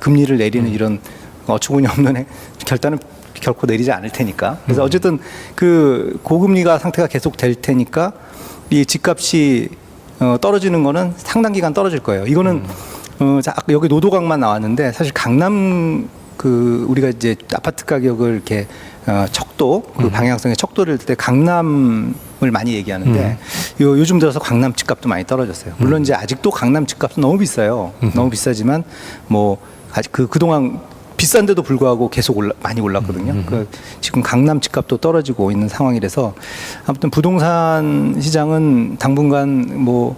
B: 금리를 내리는 이런 어처구니 없는 결단은 결코 내리지 않을 테니까. 그래서 어쨌든 그 고금리가 상태가 계속 될 테니까 이 집값이 떨어지는 거는 상당 기간 떨어질 거예요. 이거는 아까 여기 노도강만 나왔는데 사실 강남 우리가 이제 아파트 가격을 이렇게 척도 그 방향성의 척도를 때 강남을 많이 얘기하는데 요즘 들어서 강남 집값도 많이 떨어졌어요. 물론 이제 아직도 강남 집값은 너무 비싸요. 너무 비싸지만 뭐 아직 그동안 비싼데도 불구하고 계속 많이 올랐거든요. 지금 강남 집값도 떨어지고 있는 상황이라서 아무튼 부동산 시장은 당분간 뭐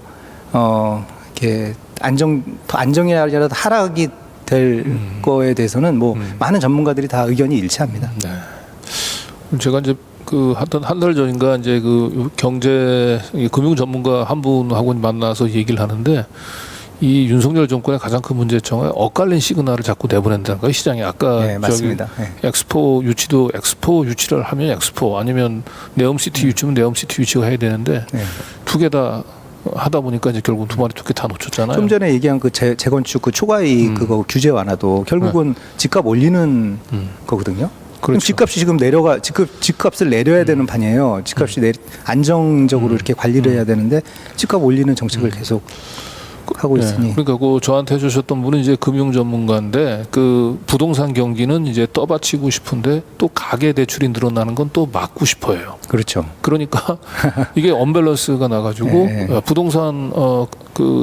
B: 이렇게 더 안정이 아니라 하락이 될 거에 대해서는 뭐 많은 전문가들이 다 의견이 일치합니다.
A: 네. 제가 이제 한 달 전인가 이제 경제 금융 전문가 한 분하고 만나서 얘기를 하는데 이 윤석열 정권의 가장 큰 문제점은 엇갈린 시그널을 자꾸 내보낸다는 거예요. 시장에 아까
B: 네, 맞습니다. 네.
A: 엑스포 유치를 하면 엑스포 아니면 네옴시티 유치면 네옴시티 유치가 해야 되는데 두 개 다 하다 보니까 이제 결국 두 마리 토끼 다 놓쳤잖아요.
B: 좀 전에 얘기한 재건축 초과이익 그거 규제 완화도 결국은 집값 올리는 거거든요. 그럼
A: 그렇죠.
B: 집값이 지금 집값을 내려야 되는 판이에요. 집값이 안정적으로 이렇게 관리를 해야 되는데 집값 올리는 정책을 계속 하고 있으니.
A: 그러니까 저한테 해주셨던 분은 이제 금융 전문가인데 부동산 경기는 이제 떠받치고 싶은데 또 가계 대출이 늘어나는 건 또 막고 싶어요.
B: 그렇죠.
A: 그러니까 이게 언밸런스가 나가지고 부동산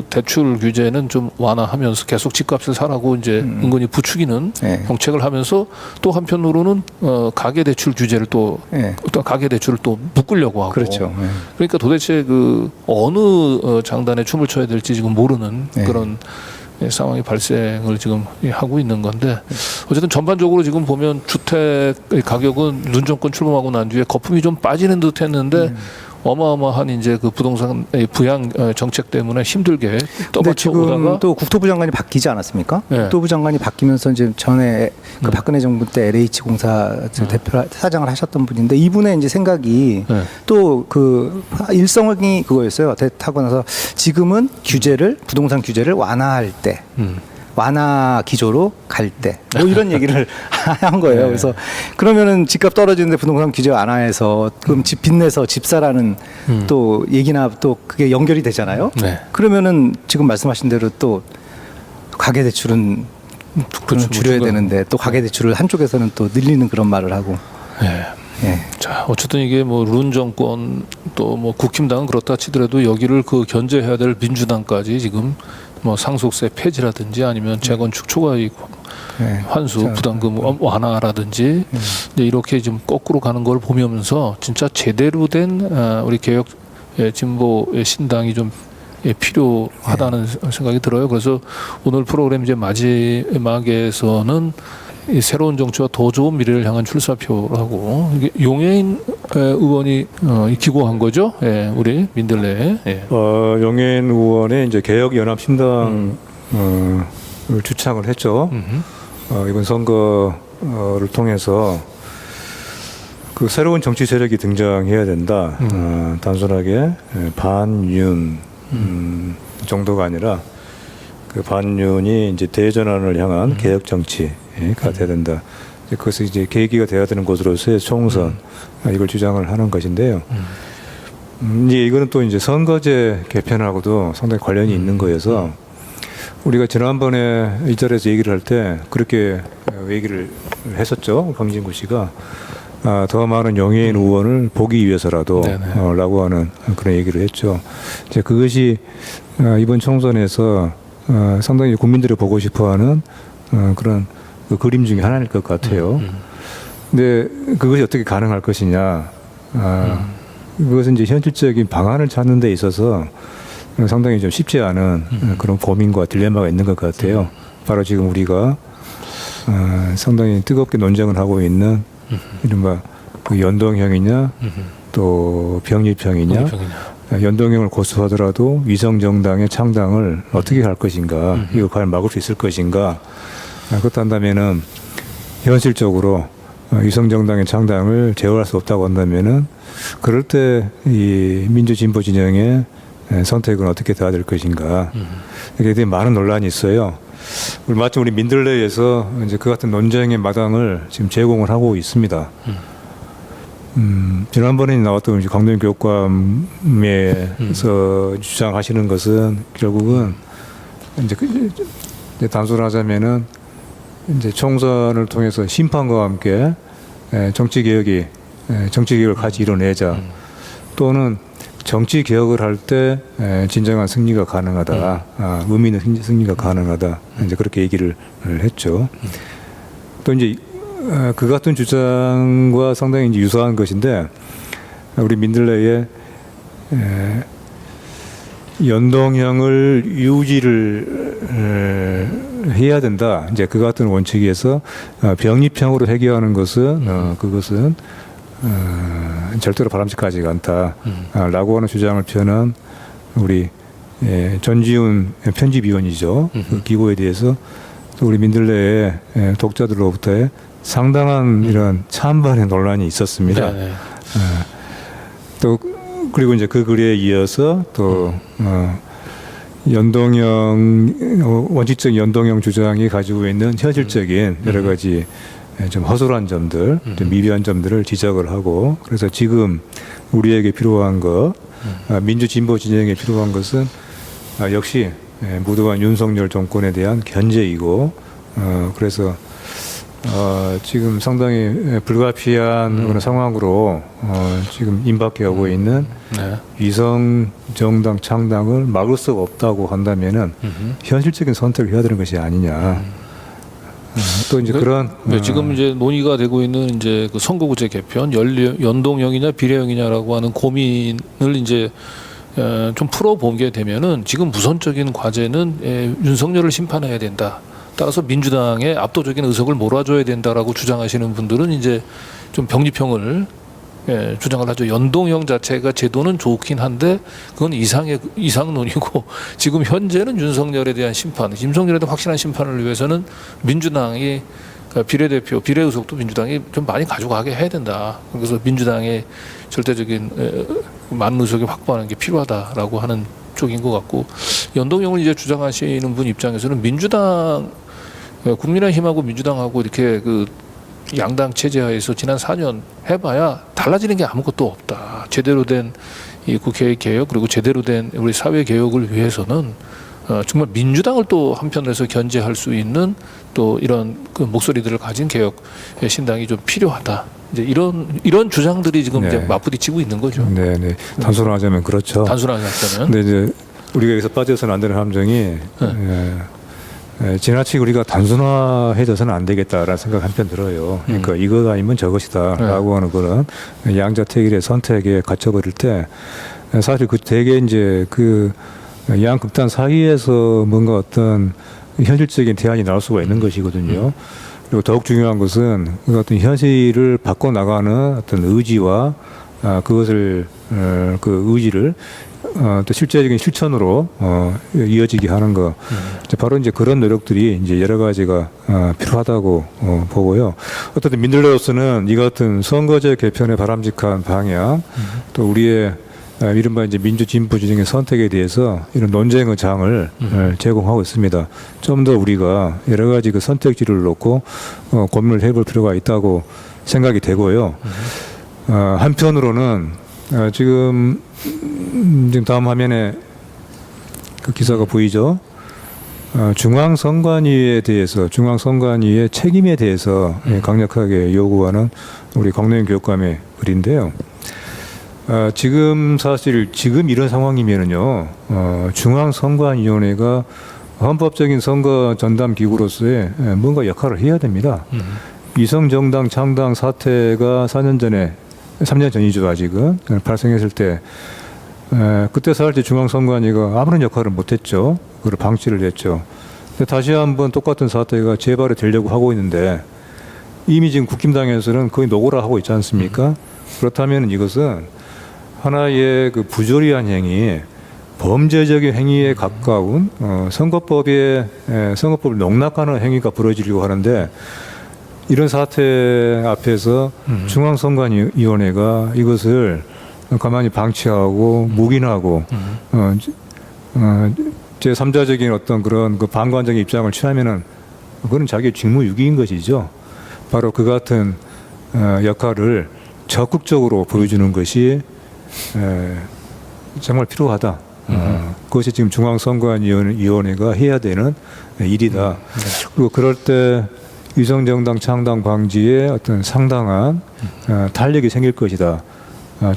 A: 대출 규제는 좀 완화하면서 계속 집값을 사라고 이제 은근히 부추기는 정책을 하면서 또 한편으로는 가계 대출 규제를 또 가계 대출을 또 묶으려고 하고.
B: 그렇죠.
A: 그러니까 도대체 어느 장단에 춤을 춰야 될지 지금 모르는 그런 상황이 발생을 지금 하고 있는 건데 어쨌든 전반적으로 지금 보면 주택 가격은 윤 정권 출범하고 난 뒤에 거품이 좀 빠지는 듯 했는데 어마어마한 이제 부동산 부양 정책 때문에 힘들게 떠받쳐
B: 지금
A: 오다가
B: 또 국토부 장관이 바뀌지 않았습니까?
A: 네.
B: 국토부 장관이 바뀌면서 이제 전에 박근혜 정부 때 LH공사 대표 사장을 하셨던 분인데 이분의 이제 생각이 또 일성이 그거였어요. 하고 나서 지금은 부동산 규제를 완화할 때. 완화 기조로 갈 때 뭐 이런 얘기를 한 거예요. 그래서 그러면은 집값 떨어지는데 부동산 규제 완화해서 그럼 집 빚내서 집 사라는 또 얘기나 또 그게 연결이 되잖아요. 그러면은 지금 말씀하신 대로 또 가계 대출은
A: 그렇죠.
B: 줄여야 되는데 또 가계 대출을 한쪽에서는 또 늘리는 그런 말을 하고.
A: 자, 어쨌든 이게 룬 정권 또 국힘당은 그렇다 치더라도 여기를 견제해야 될 민주당까지 지금 상속세 폐지라든지 아니면 재건축 초과이익 환수 부담금 완화라든지 이제 이렇게 좀 거꾸로 가는 걸 보면서 진짜 제대로 된 우리 개혁 진보의 신당이 좀 필요하다는 생각이 들어요. 그래서 오늘 프로그램 이제 마지막에서는 이 새로운 정치와 더 좋은 미래를 향한 출사표라고 이게 용해인 의원이 기고한 거죠. 우리 민들레.
C: 용해인 의원의 이제 개혁연합신당을 주창을 했죠. 이번 선거를 통해서 새로운 정치 세력이 등장해야 된다. 단순하게 반윤 정도가 아니라 반윤이 이제 대전환을 향한 개혁 정치가 돼야 된다. 그것이 이제 계기가 돼야 되는 것으로서의 총선 이걸 주장을 하는 것인데요. 이제 이거는 또 이제 선거제 개편하고도 상당히 관련이 있는 거여서 우리가 지난번에 이 자리에서 얘기를 할 때 그렇게 얘기를 했었죠. 강진구 씨가 더 많은 용해인 의원을 보기 위해서라도 라고 하는 그런 얘기를 했죠. 이제 그것이 이번 총선에서 상당히 국민들이 보고 싶어하는 그런 그림 중에 하나일 것 같아요. 근데 그것이 어떻게 가능할 것이냐? 그것은 이제 현실적인 방안을 찾는 데 있어서 상당히 좀 쉽지 않은 그런 고민과 딜레마가 있는 것 같아요. 바로 지금 우리가 상당히 뜨겁게 논쟁을 하고 있는 이른바 연동형이냐 또 병립형이냐 연동형을 고수하더라도 위성정당의 창당을 어떻게 할 것인가 이걸 과연 막을 수 있을 것인가 그렇다 한다면은 현실적으로 위성정당의 창당을 제어할 수 없다고 한다면은 그럴 때 이 민주진보 진영의 선택은 어떻게 돼야 될 것인가 이게 되게 많은 논란이 있어요. 마침 우리 민들레에서 이제 그 같은 논쟁의 마당을 지금 제공을 하고 있습니다. 지난번에 나왔던 이제 강동 교육감에서 주장하시는 것은 결국은 이제 이제 단순하자면은 이제 총선을 통해서 심판과 함께 정치 개혁을 같이 이뤄내자. 또는 정치 개혁을 할 때 진정한 승리가 가능하다. 의미 있는 승리가 가능하다. 이제 그렇게 얘기를 했죠. 또 이제 그 같은 주장과 상당히 이제 유사한 것인데 우리 민들레의 연동형을 유지를 해야 된다. 이제 그 같은 원칙에서 병립형으로 해결하는 것은 그것은 절대로 바람직하지가 않다라고 하는 주장을 표현한 우리 전지훈 편집위원이죠. 그 기고에 대해서 또 우리 민들레의 독자들로부터의 상당한 이런 찬반의 논란이 있었습니다. 또 그리고 이제 그 글에 이어서 또 연동형 원칙적 연동형 주장이 가지고 있는 현실적인 여러 가지 좀 허술한 점들, 좀 미비한 점들을 지적을 하고 그래서 지금 우리에게 필요한 것, 민주 진보 진영에 필요한 것은 역시 무도한 윤석열 정권에 대한 견제이고 그래서 지금 상당히 불가피한 그런 상황으로 지금 임박해 오고 있는 위성 정당 창당을 막을 수가 없다고 한다면은 현실적인 선택을 해야 되는 것이 아니냐. 또 이제 그런
A: 지금 이제 논의가 되고 있는 이제 그 선거구제 개편 연동형이냐 비례형이냐라고 하는 고민을 이제 좀 풀어보게 되면은 지금 우선적인 과제는 윤석열을 심판해야 된다. 따라서 민주당의 압도적인 의석을 몰아줘야 된다라고 주장하시는 분들은 이제 좀 병립형을 주장을 하죠. 연동형 자체가 제도는 좋긴 한데 그건 이상론이고 지금 현재는 윤석열에 대한 심판, 윤석열에 대한 확실한 심판을 위해서는 민주당이 비례대표, 비례의석도 민주당이 좀 많이 가져가게 해야 된다. 그래서 민주당의 절대적인 많은 의석을 확보하는 게 필요하다라고 하는 쪽인 것 같고 연동형을 이제 주장하시는 분 입장에서는 민주당 국민의힘하고 민주당하고 이렇게 그 양당 체제하에서 지난 4년 해봐야 달라지는 게 아무것도 없다. 제대로 된 이 국회 개혁 그리고 제대로 된 우리 사회 개혁을 위해서는 정말 민주당을 또 한편에서 견제할 수 있는 또 이런 그 목소리들을 가진 개혁 신당이 좀 필요하다. 이제 이런 주장들이 지금 이제 맞부딪히고 있는 거죠.
C: 네. 단순하자면 그렇죠.
A: 단순하자면.
C: 근데 이제 우리가 여기서 빠져서는 안 되는 함정이 지나치게 우리가 단순화해져서는 안 되겠다라는 생각 한편 들어요. 그러니까 이거 아니면 저것이다라고 하는 그런 양자택일의 선택에 갇혀버릴 때 사실 그 되게 이제 그 양극단 사이에서 뭔가 어떤 현실적인 대안이 나올 수가 있는 것이거든요. 그리고 더욱 중요한 것은 그 어떤 현실을 바꿔 나가는 어떤 의지와 그것을 그 의지를 또 실제적인 실천으로 이어지게 하는 거. 바로 이제 그런 노력들이 이제 여러 가지가 필요하다고 보고요. 어쨌든 민들레로서는 이 같은 선거제 개편의 바람직한 방향, 또 우리의 이른바 이제 민주 진보 진영의 선택에 대해서 이런 논쟁의 장을 제공하고 있습니다. 좀 더 우리가 여러 가지 그 선택지를 놓고 고민을 해볼 필요가 있다고 생각이 되고요. 한편으로는 지금 다음 화면에 그 기사가 보이죠. 중앙선관위에 대해서 중앙선관위의 책임에 대해서 강력하게 요구하는 우리 강동현 교육감의 글인데요. 지금 사실 지금 이런 상황이면은요, 중앙선관위원회가 헌법적인 선거 전담 기구로서의 뭔가 역할을 해야 됩니다. 위성정당 창당 사태가 4년 전에 3년 전이죠 아직은 발생했을 때 그때 사실 중앙선관위가 아무런 역할을 못했죠. 그걸 방치를 했죠. 근데 다시 한번 똑같은 사태가 재발이 되려고 하고 있는데 이미 지금 국힘당에서는 거의 노고라 하고 있지 않습니까? 그렇다면 이것은 하나의 그 부조리한 행위, 범죄적인 행위에 가까운 선거법을 농락하는 행위가 벌어지려고 하는데 이런 사태 앞에서 중앙선관위원회가 이것을 가만히 방치하고 묵인하고 제3자적인 어떤 그런 그 방관적인 입장을 취하면은 그건 자기의 직무유기인 것이죠. 바로 그 같은 역할을 적극적으로 보여주는 것이 정말 필요하다. 그것이 지금 중앙선관위원회가 해야 되는 일이다. 그리고 그럴 때 위성정당 창당 방지에 어떤 상당한 탄력이 생길 것이다.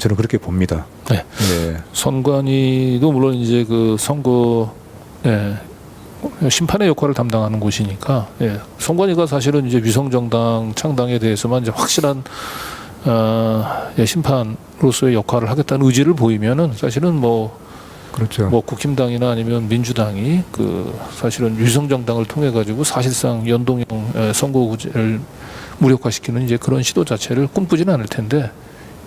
C: 저는 그렇게 봅니다.
A: 네.
C: 예.
A: 선관위도 물론 이제 그 선거 심판의 역할을 담당하는 곳이니까 선관위가 사실은 이제 위성정당 창당에 대해서만 이제 확실한 심판으로서의 역할을 하겠다는 의지를 보이면은 사실은
C: 그렇죠.
A: 국힘당이나 아니면 민주당이 그 사실은 위성정당을 통해 가지고 사실상 연동형 선거구제를 무력화시키는 이제 그런 시도 자체를 꿈꾸지는 않을 텐데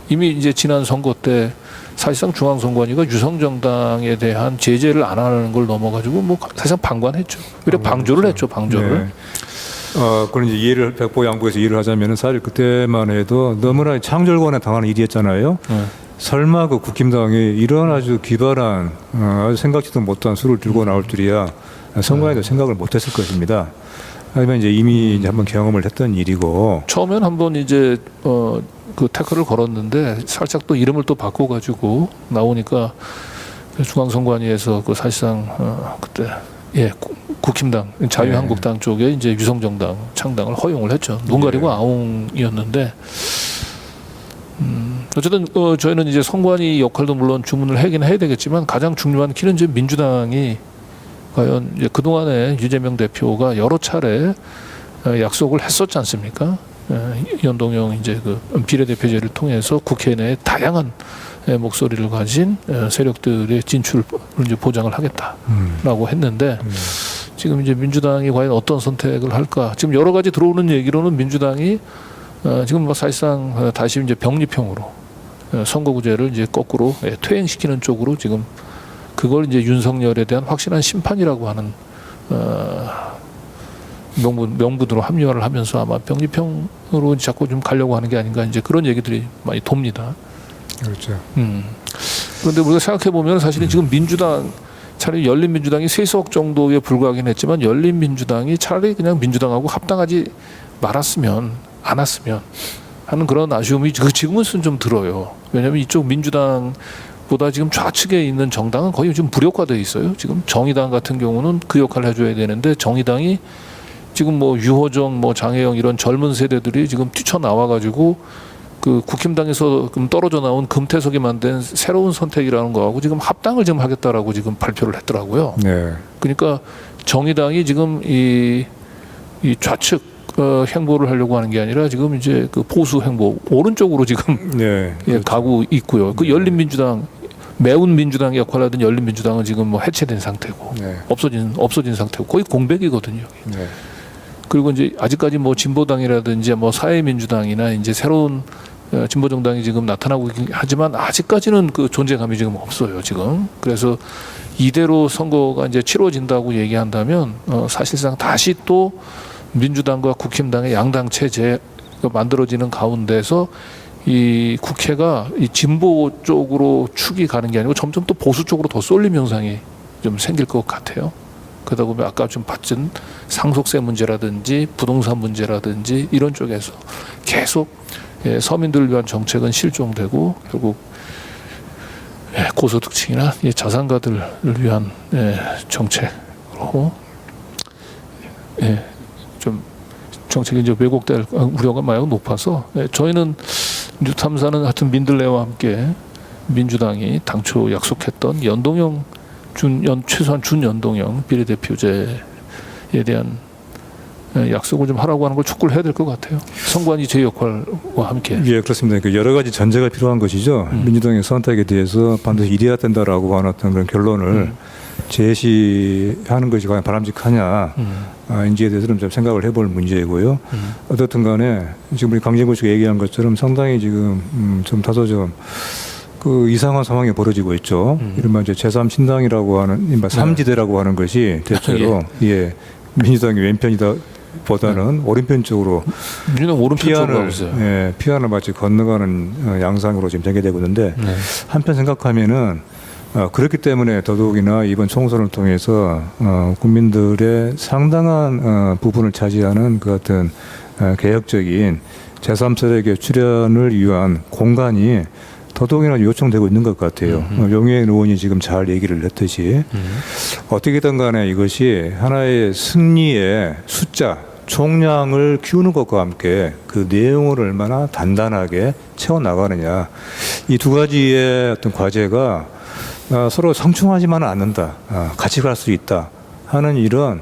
A: 이미 이제 지난 선거 때 사실상 중앙선관위가 위성정당에 대한 제재를 안 하는 걸 넘어가지고 사실상 방관했죠. 오히려 방조를 했죠. 방조를.
C: 네. 그런 이제 백보양보해서 이해를 하자면은 사실 그때만 해도 너무나 창절관에 당하는 일이었잖아요. 설마 그 국힘당이 이런 아주 기발한 아주 생각지도 못한 수를 들고 나올 줄이야 선관위도 생각을 못했을 것입니다. 하지만 이제 이미 이제 한번 경험을 했던 일이고
A: 처음엔 한번 이제 그 태클을 걸었는데 살짝 또 이름을 또 바꿔가지고 나오니까 중앙선관위에서 그 사실상 그때 국힘당 자유한국당 쪽에 이제 위성정당 창당을 허용을 했죠. 눈 가리고 아웅이었는데. 어쨌든 저희는 이제 선관위 역할도 물론 주문을 하긴 해야 되겠지만 가장 중요한 키는 이제 민주당이 과연 이제 그 동안에 유재명 대표가 여러 차례 약속을 했었지 않습니까? 연동형 이제 그 비례대표제를 통해서 국회 내에 다양한 목소리를 가진 세력들의 진출을 이제 보장을 하겠다라고 했는데 지금 이제 민주당이 과연 어떤 선택을 할까? 지금 여러 가지 들어오는 얘기로는 민주당이 지금 사실상 다시 이제 병립형으로 선거구제를 이제 거꾸로 퇴행시키는 쪽으로 지금 그걸 이제 윤석열에 대한 확실한 심판이라고 하는 명분으로 합리화를 하면서 아마 병립형으로 자꾸 좀 가려고 하는 게 아닌가 이제 그런 얘기들이 많이 돕니다.
C: 그렇죠.
A: 그런데 우리가 생각해 보면 사실은 지금 민주당 차라리 열린민주당이 3석 정도에 불과하긴 했지만 열린민주당이 차라리 그냥 민주당하고 합당하지 않았으면 하는 그런 아쉬움이 지금은 좀 들어요. 왜냐하면 이쪽 민주당보다 지금 좌측에 있는 정당은 거의 지금 무력화되어 있어요. 지금 정의당 같은 경우는 그 역할을 해줘야 되는데 정의당이 지금 유호정, 장혜영 이런 젊은 세대들이 지금 뛰쳐나와가지고 그 국힘당에서 떨어져 나온 금태석이 만든 새로운 선택이라는 거하고 지금 합당을 지금 하겠다라고 지금 발표를 했더라고요.
C: 네.
A: 그러니까 정의당이 지금 이 좌측 행보를 하려고 하는 게 아니라 지금 이제 그 보수 행보 오른쪽으로 지금
C: 그렇죠.
A: 가고 있고요. 그 열린민주당 매운 민주당 역할을 하던 열린민주당은 지금 해체된 상태고 없어진 상태고 거의 공백이거든요.
C: 네.
A: 그리고 이제 아직까지 진보당이라든지 사회민주당이나 이제 새로운 진보정당이 지금 나타나고 있긴 하지만 아직까지는 그 존재감이 지금 없어요. 지금 그래서 이대로 선거가 이제 치러진다고 얘기한다면 사실상 다시 또 민주당과 국힘당의 양당 체제가 만들어지는 가운데서 이 국회가 이 진보 쪽으로 축이 가는 게 아니고 점점 또 보수 쪽으로 더 쏠림 현상이 좀 생길 것 같아요. 그러다 보면 아까 좀 봤던 상속세 문제라든지 부동산 문제라든지 이런 쪽에서 계속 서민들을 위한 정책은 실종되고 결국 고소득층이나 자산가들을 위한 정책으로 좀 정책이 이제 왜곡될 우려가 매우 높아서 저희는 뉴탐사는 하여튼 민들레와 함께 민주당이 당초 약속했던 연동형 최소한 준연동형 비례대표제에 대한 약속을 좀 하라고 하는 걸 촉구를 해야 될 것 같아요. 선관위 제 역할과 함께.
C: 예, 그렇습니다. 그 여러 가지 전제가 필요한 것이죠. 민주당의 선택에 대해서 반드시 이래야 된다라고 하는 어떤 그런 결론을 제시하는 것이 과연 바람직하냐 인지에 대해서는 좀 생각을 해볼 문제이고요. 어떻든 간에 지금 우리 강진구 씨가 얘기한 것처럼 상당히 지금 좀 다소 좀 그 이상한 상황이 벌어지고 있죠. 이른바 이제 제3신당이라고 하는 이른바 3지대라고 하는 것이 대체로 민주당이 왼편이다 보다는 오른편 쪽으로
A: 민주당 오른편 쪽으로 가고 있어요.
C: 피안을 마치 건너가는 양상으로 지금 전개되고 있는데 한편 생각하면은 그렇기 때문에 더더욱이나 이번 총선을 통해서 국민들의 상당한 부분을 차지하는 그 어떤 개혁적인 제3세력의 출연을 위한 공간이 더더욱이나 요청되고 있는 것 같아요. 용해인 의원이 지금 잘 얘기를 했듯이 어떻게든 간에 이것이 하나의 승리의 숫자, 총량을 키우는 것과 함께 그 내용을 얼마나 단단하게 채워나가느냐. 이 두 가지의 어떤 과제가 서로 상충하지만은 않는다. 같이 갈 수 있다 하는 이런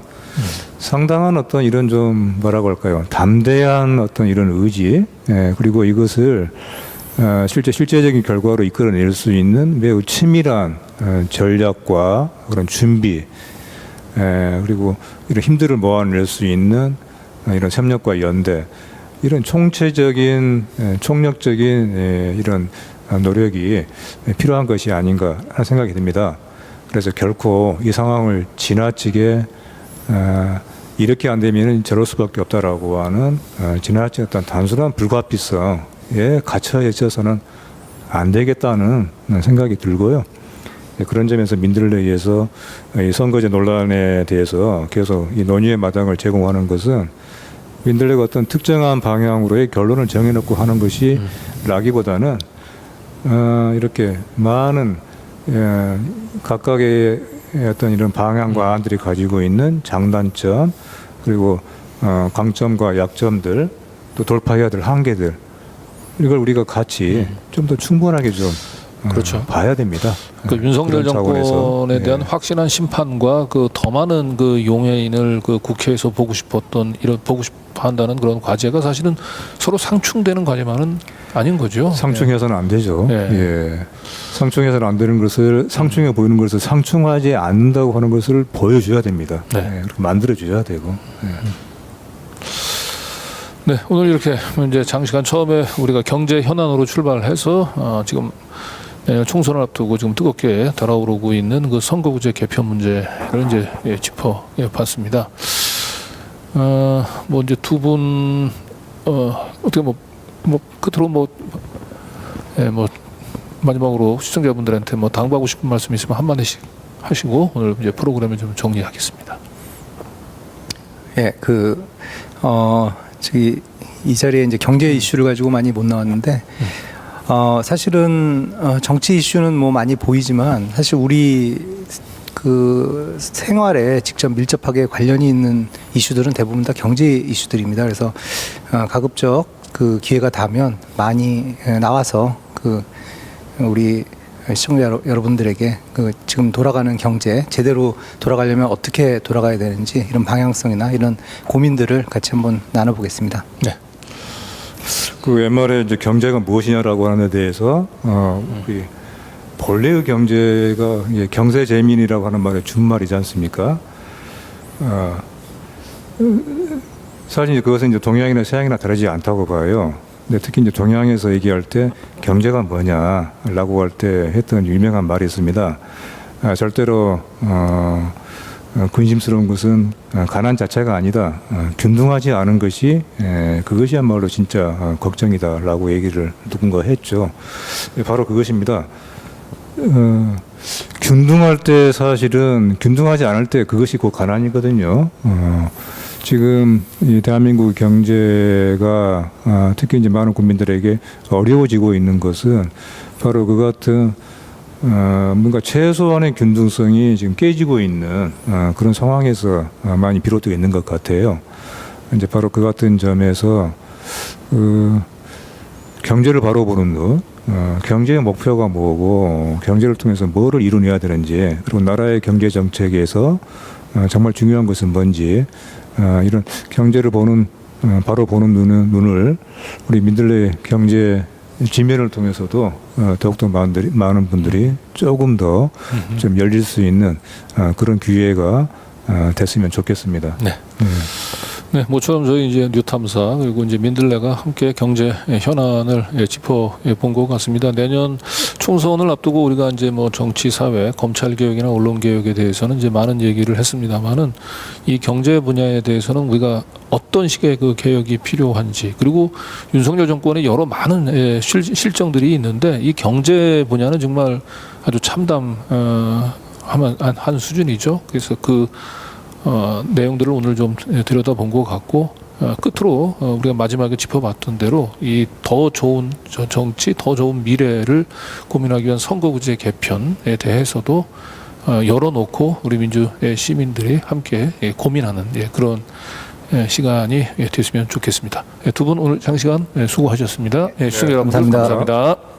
C: 상당한 어떤 이런 좀 뭐라고 할까요? 담대한 어떤 이런 의지, 그리고 이것을 실제적인 결과로 이끌어낼 수 있는 매우 치밀한 전략과 그런 준비, 그리고 이런 힘들을 모아낼 수 있는 이런 협력과 연대, 이런 총체적인 총력적인 이런 노력이 필요한 것이 아닌가 하는 생각이 듭니다. 그래서 결코 이 상황을 지나치게 이렇게 안 되면 저럴 수밖에 없다라고 하는 지나치게 어떤 단순한 불가피성에 갇혀 있어서는 안 되겠다는 생각이 들고요. 그런 점에서 민들레에서 이 선거제 논란에 대해서 계속 이 논의의 마당을 제공하는 것은 민들레가 어떤 특정한 방향으로의 결론을 정해놓고 하는 것이 라기보다는 이렇게 많은 각각의 어떤 이런 방향과 안들이 가지고 있는 장단점, 그리고 강점과 약점들, 또 돌파해야 될 한계들, 이걸 우리가 같이 좀 더 충분하게 좀
A: 그렇죠.
C: 봐야 됩니다.
A: 그 윤석열
C: 그런 차원에서.
A: 정권에 대한 확실한 심판과 그 더 많은 그 용해인을 그 국회에서 보고 싶었던 이런 보고 싶어 한다는 그런 과제가 사실은 서로 상충되는 과제만은 아닌 거죠.
C: 상충해서는 안 되죠.
A: 예.
C: 예. 상충해서는 안 되는 것을 상충해 보이는 것을 상충하지 않는다고 하는 것을 보여줘야 됩니다.
A: 네.
C: 예. 그렇게 만들어줘야 되고. 예.
A: 네, 오늘 이렇게 이제 장시간 처음에 우리가 경제 현안으로 출발해서 지금 내년 총선을 앞두고 지금 뜨겁게 달아오르고 있는 그 선거구제 개편 문제를 이제 짚어봤습니다. 뭐 이제 두 분 어떻게 뭐 끝으로 마지막으로 시청자분들한테 뭐 당부하고 싶은 말씀 있으면 한 마디씩 하시고 오늘 이제 프로그램을 좀 정리하겠습니다.
B: 예, 저기 이 자리에 이제 경제 이슈를 가지고 많이 못 나왔는데 사실은 정치 이슈는 뭐 많이 보이지만 사실 우리 그 생활에 직접 밀접하게 관련이 있는 이슈들은 대부분 다 경제 이슈들입니다. 그래서 가급적 그 기회가 닿으면 많이 나와서 그 우리 시청자 여러분들에게 그 지금 돌아가는 경제 제대로 돌아가려면 어떻게 돌아가야 되는지 이런 방향성이나 이런 고민들을 같이 한번 나눠보겠습니다.
A: 네.
C: 그 옛말에 이제 경제가 무엇이냐라고 하는 데 대해서 우리 본래의 경제가 이제 경세재민이라고 하는 말의 준말이지 않습니까? 사실 이제 그것은 이제 동양이나 서양이나 다르지 않다고 봐요. 근데 특히 이제 동양에서 얘기할 때 경제가 뭐냐라고 할 때 했던 유명한 말이 있습니다. 절대로 근심스러운 것은 가난 자체가 아니다. 균등하지 않은 것이 그것이야말로 진짜 걱정이다라고 얘기를 누군가 했죠. 바로 그것입니다. 균등할 때 사실은 균등하지 않을 때 그것이 곧 가난이거든요. 지금 이 대한민국 경제가 특히 이제 많은 국민들에게 어려워지고 있는 것은 바로 그 같은 뭔가 최소한의 균등성이 지금 깨지고 있는 그런 상황에서 많이 비롯되어 있는 것 같아요. 이제 바로 그 같은 점에서 경제를 바로 보는 눈, 경제의 목표가 뭐고 경제를 통해서 뭐를 이루어내야 되는지, 그리고 나라의 경제 정책에서 정말 중요한 것은 뭔지, 이런 경제를 보는 바로 보는 눈을 우리 민들레 경제 지면을 통해서도 더욱더 많은 분들이 조금 더 좀 열릴 수 있는 그런 기회가 됐으면 좋겠습니다.
A: 네. 네, 모처럼 저희 이제 뉴탐사 그리고 이제 민들레가 함께 경제 현안을 짚어본 것 같습니다. 내년 총선을 앞두고 우리가 이제 뭐 정치, 사회, 검찰 개혁이나 언론 개혁에 대해서는 이제 많은 얘기를 했습니다만은 이 경제 분야에 대해서는 우리가 어떤 식의 그 개혁이 필요한지, 그리고 윤석열 정권의 여러 많은 실정들이 있는데 이 경제 분야는 정말 아주 참담한 수준이죠. 그래서 그 내용들을 오늘 좀 들여다본 것 같고, 끝으로 우리가 마지막에 짚어봤던 대로 이 더 좋은 정치, 더 좋은 미래를 고민하기 위한 선거구제 개편에 대해서도 열어놓고 우리 민주의 시민들이 함께 고민하는 그런 시간이 됐으면 좋겠습니다. 두 분 오늘 장시간 수고하셨습니다. 시청자 여러분
B: 감사합니다.
A: 감사합니다.